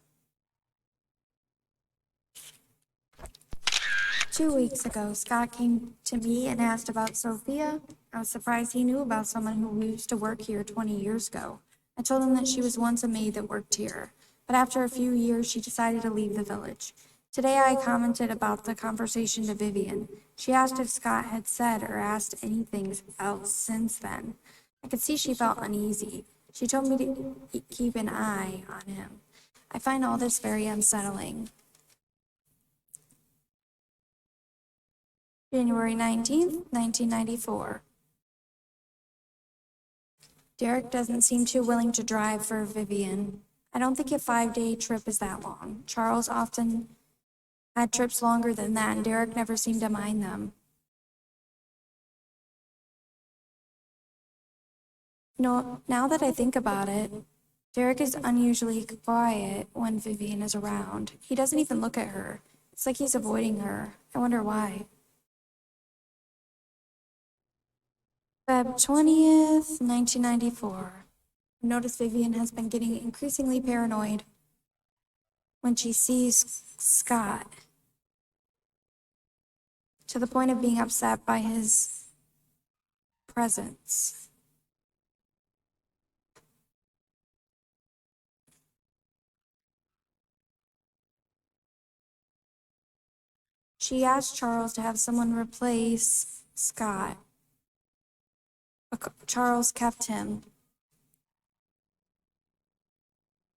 2 weeks ago, Scott came to me and asked about Sophia. I was surprised he knew about someone who used to work here 20 years ago. I told him that she was once a maid that worked here, but after a few years, she decided to leave the village. Today, I commented about the conversation to Vivian. She asked if Scott had said or asked anything else since then. I could see she felt uneasy. She told me to keep an eye on him. I find all this very unsettling. January 19th, 1994. Derek doesn't seem too willing to drive for Vivian. I don't think a 5-day trip is that long. Charles often had trips longer than that, and Derek never seemed to mind them. No, now that I think about it, Derek is unusually quiet when Vivian is around. He doesn't even look at her. It's like he's avoiding her. I wonder why. Feb 20th, 1994. I notice Vivian has been getting increasingly paranoid when she sees Scott, to the point of being upset by his presence. She asked Charles to have someone replace Scott, but Charles kept him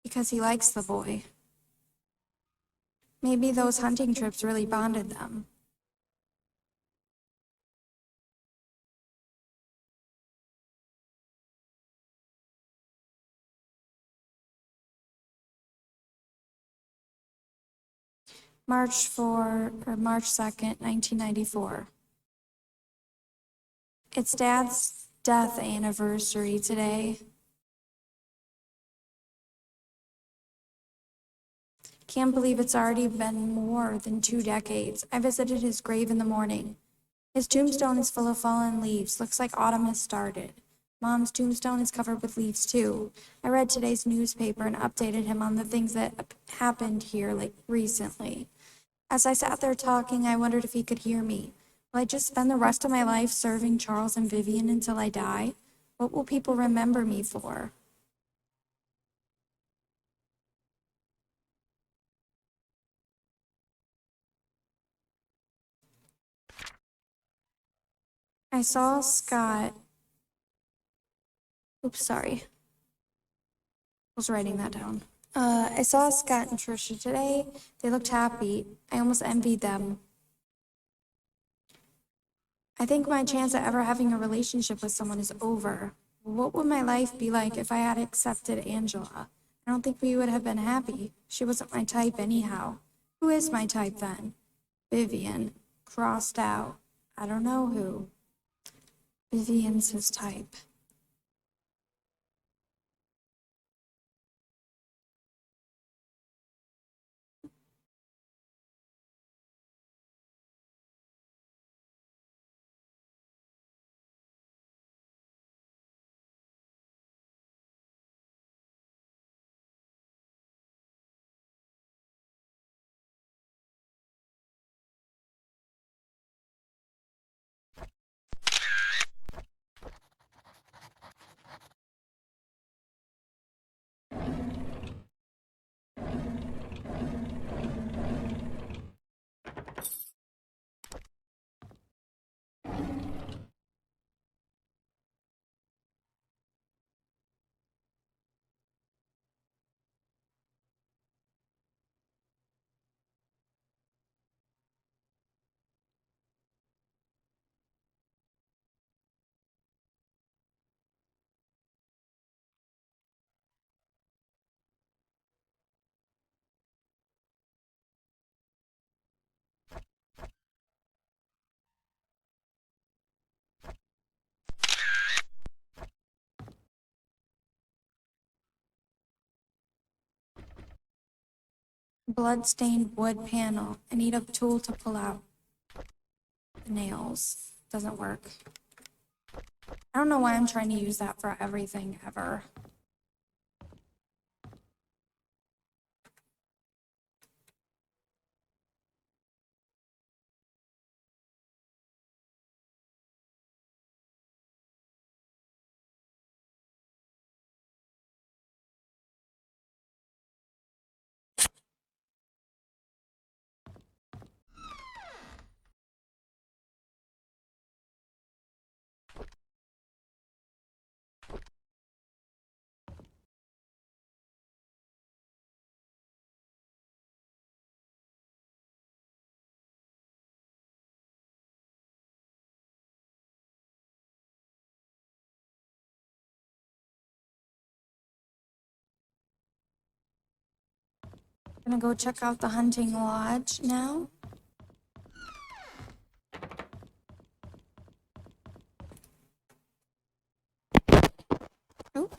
because he likes the boy. Maybe those hunting trips really bonded them. March 2nd, 1994. It's Dad's death anniversary today. Can't believe it's already been more than 2 decades. I visited his grave in the morning. His tombstone is full of fallen leaves. Looks like autumn has started. Mom's tombstone is covered with leaves too. I read today's newspaper and updated him on the things that happened here recently. As I sat there talking, I wondered if he could hear me. Will I just spend the rest of my life serving Charles and Vivian until I die? What will people remember me for? I saw Scott. Oops, sorry. I was writing that down. I saw Scott and Trisha today. They looked happy. I almost envied them. I think my chance at ever having a relationship with someone is over. What would my life be like if I had accepted Angela? I don't think we would have been happy. She wasn't my type anyhow. Who is my type then? Vivian. Crossed out. I don't know who. Vivian's his type. Bloodstained wood panel. I need a tool to pull out the nails. Doesn't work. I don't know why I'm trying to use that for everything ever. I'm gonna go check out the hunting lodge now. Oh.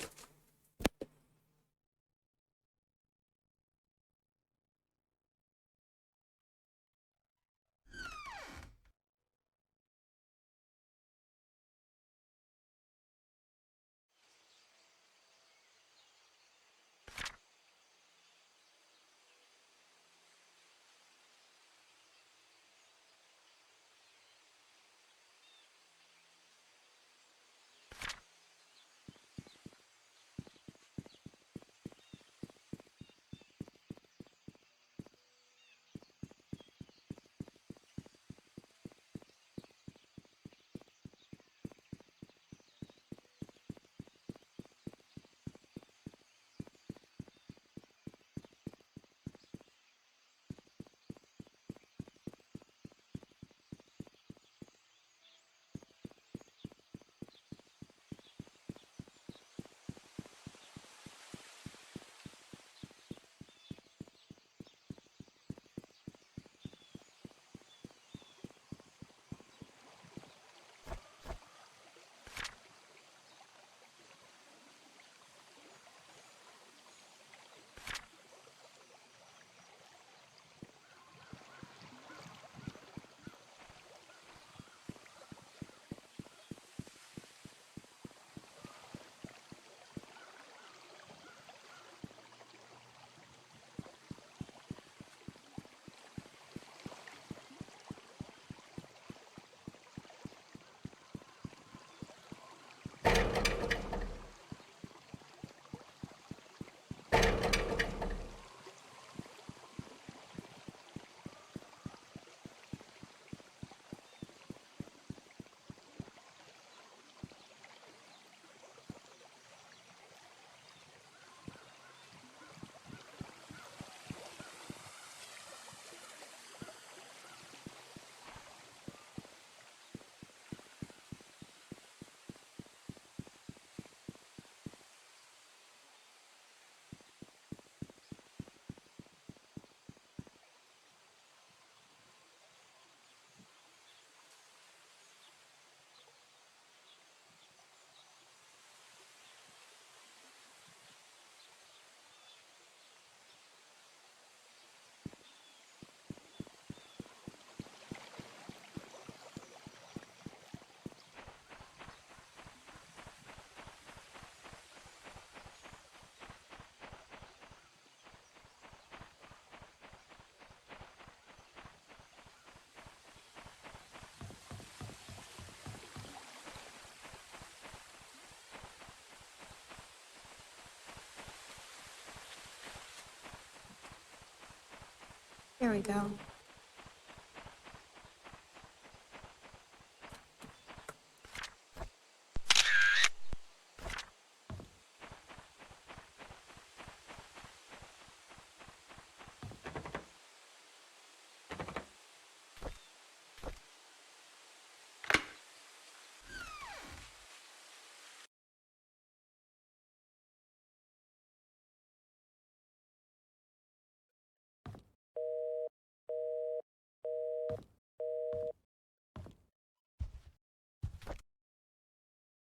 Here we go.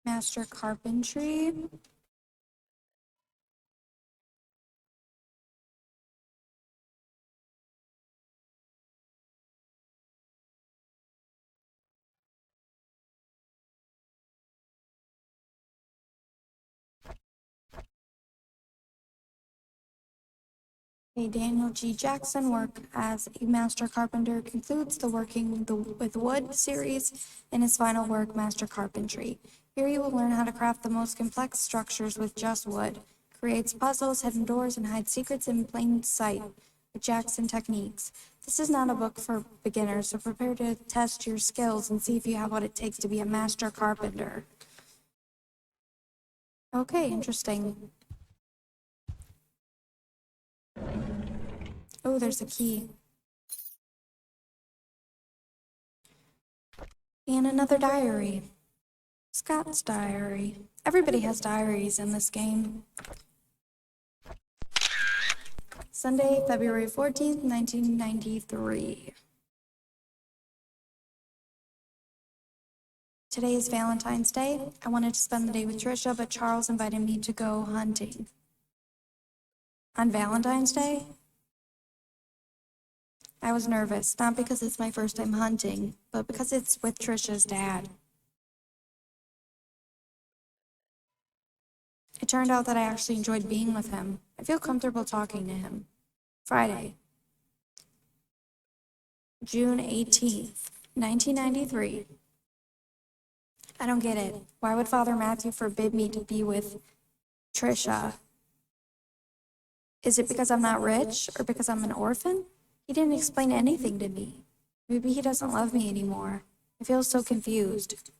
Master Carpentry. A Daniel G. Jackson work as a master carpenter concludes the Working with Wood series in his final work, Master Carpentry. Here you will learn how to craft the most complex structures with just wood, creates puzzles, hidden doors, and hides secrets in plain sight with Jackson techniques. This is not a book for beginners, so prepare to test your skills and see if you have what it takes to be a master carpenter. Okay, interesting. Oh, there's a key. And another diary. Scott's diary. Everybody has diaries in this game. Sunday, February 14th, 1993. Today is Valentine's Day. I wanted to spend the day with Trisha, but Charles invited me to go hunting. On Valentine's Day? I was nervous, not because it's my first time hunting, but because it's with Trisha's dad. It turned out that I actually enjoyed being with him. I feel comfortable talking to him. Friday, June 18th, 1993. I don't get it. Why would Father Matthew forbid me to be with Trisha? Is it because I'm not rich or because I'm an orphan? He didn't explain anything to me. Maybe he doesn't love me anymore. I feel so confused.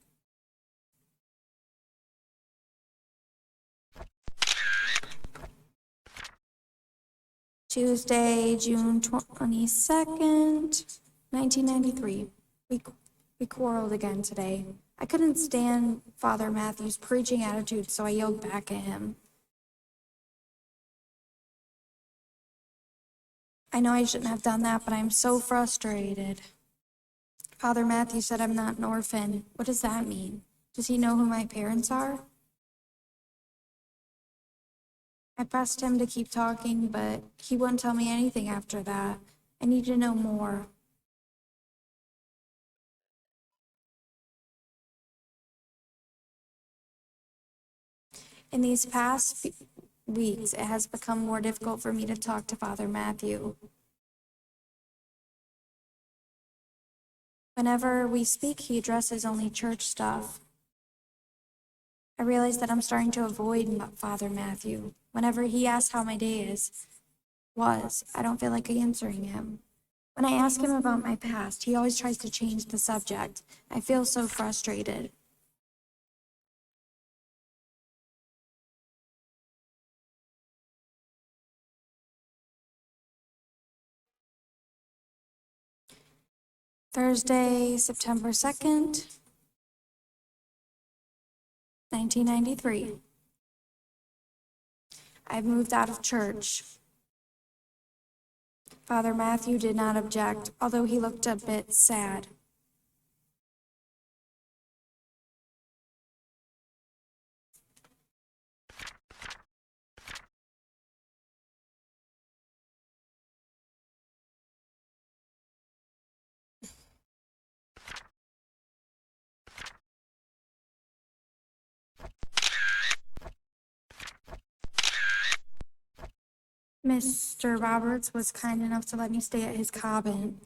Tuesday, June 22nd, 1993. We quarreled again today. I couldn't stand Father Matthew's preaching attitude, so I yelled back at him. I know I shouldn't have done that, but I'm so frustrated. Father Matthew said I'm not an orphan. What does that mean? Does he know who my parents are? I pressed him to keep talking, but he wouldn't tell me anything after that. I need to know more. In these past weeks, it has become more difficult for me to talk to Father Matthew. Whenever we speak, he addresses only church stuff. I realize that I'm starting to avoid Father Matthew. Whenever he asks how my day was, I don't feel like answering him. When I ask him about my past, he always tries to change the subject. I feel so frustrated. Thursday, September 2nd, 1993. I've moved out of church. Father Matthew did not object, although he looked a bit sad. Mr. Roberts was kind enough to let me stay at his cabin.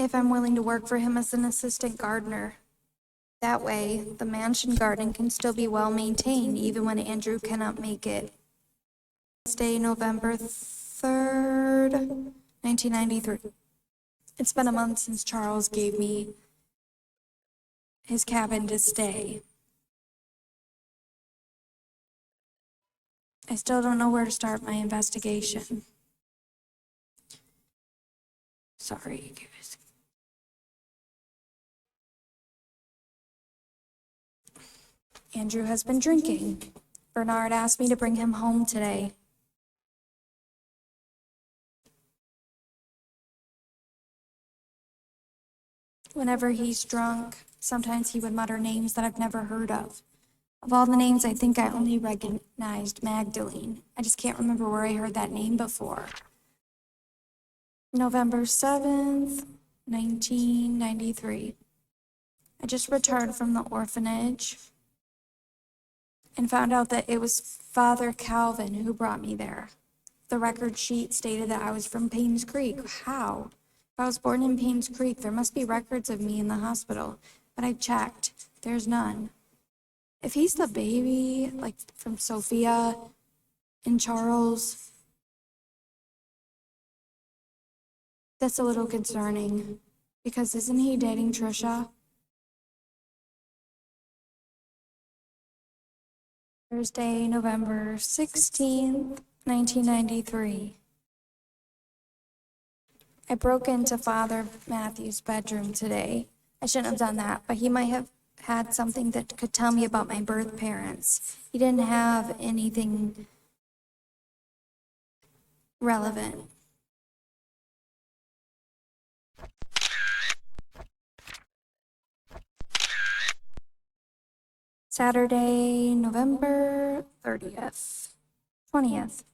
If I'm willing to work for him as an assistant gardener. That way, the mansion garden can still be well maintained even when Andrew cannot make it. Wednesday, November 3rd, 1993. It's been a month since Charles gave me his cabin to stay. I still don't know where to start my investigation. Sorry, guys. Andrew has been drinking. Bernard asked me to bring him home today. Whenever he's drunk, sometimes he would mutter names that I've never heard of. Of all the names, I think I only recognized Magdalene. I just can't remember where I heard that name before. November 7th, 1993. I just returned from the orphanage and found out that it was Father Calvin who brought me there. The record sheet stated that I was from Painscreek. How? If I was born in Painscreek, there must be records of me in the hospital, but I checked. There's none. If he's the baby, like from Sophia and Charles, that's a little concerning, because isn't he dating Trisha? Thursday, November 16th, 1993. I broke into Father Matthew's bedroom today. I shouldn't have done that, but he might have had something that could tell me about my birth parents. He didn't have anything relevant. Saturday, November 30th, 20th,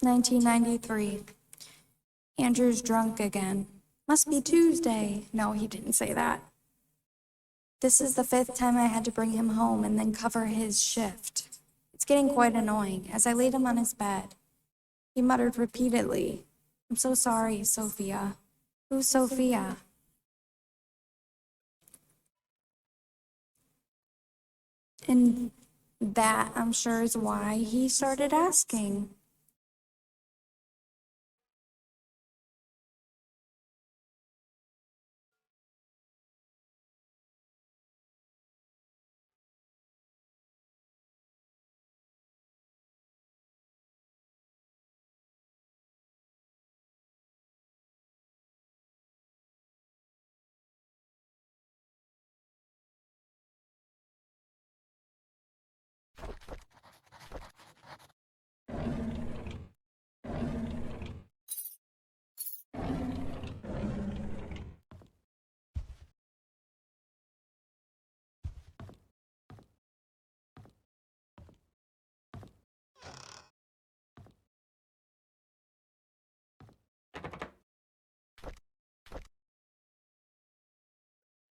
1993. Andrew's drunk again. Must be Tuesday. No, he didn't say that. This is the 5th time I had to bring him home and then cover his shift. It's getting quite annoying. As I laid him on his bed, he muttered repeatedly, "I'm so sorry, Sophia." Who's Sophia? And that, I'm sure, is why he started asking.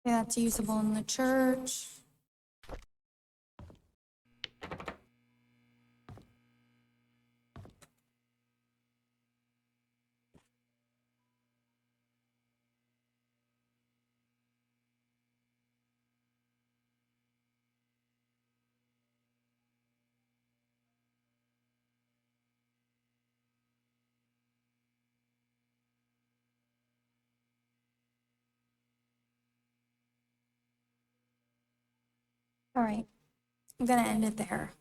Yeah, that's usable in the church. All right, I'm gonna end it there.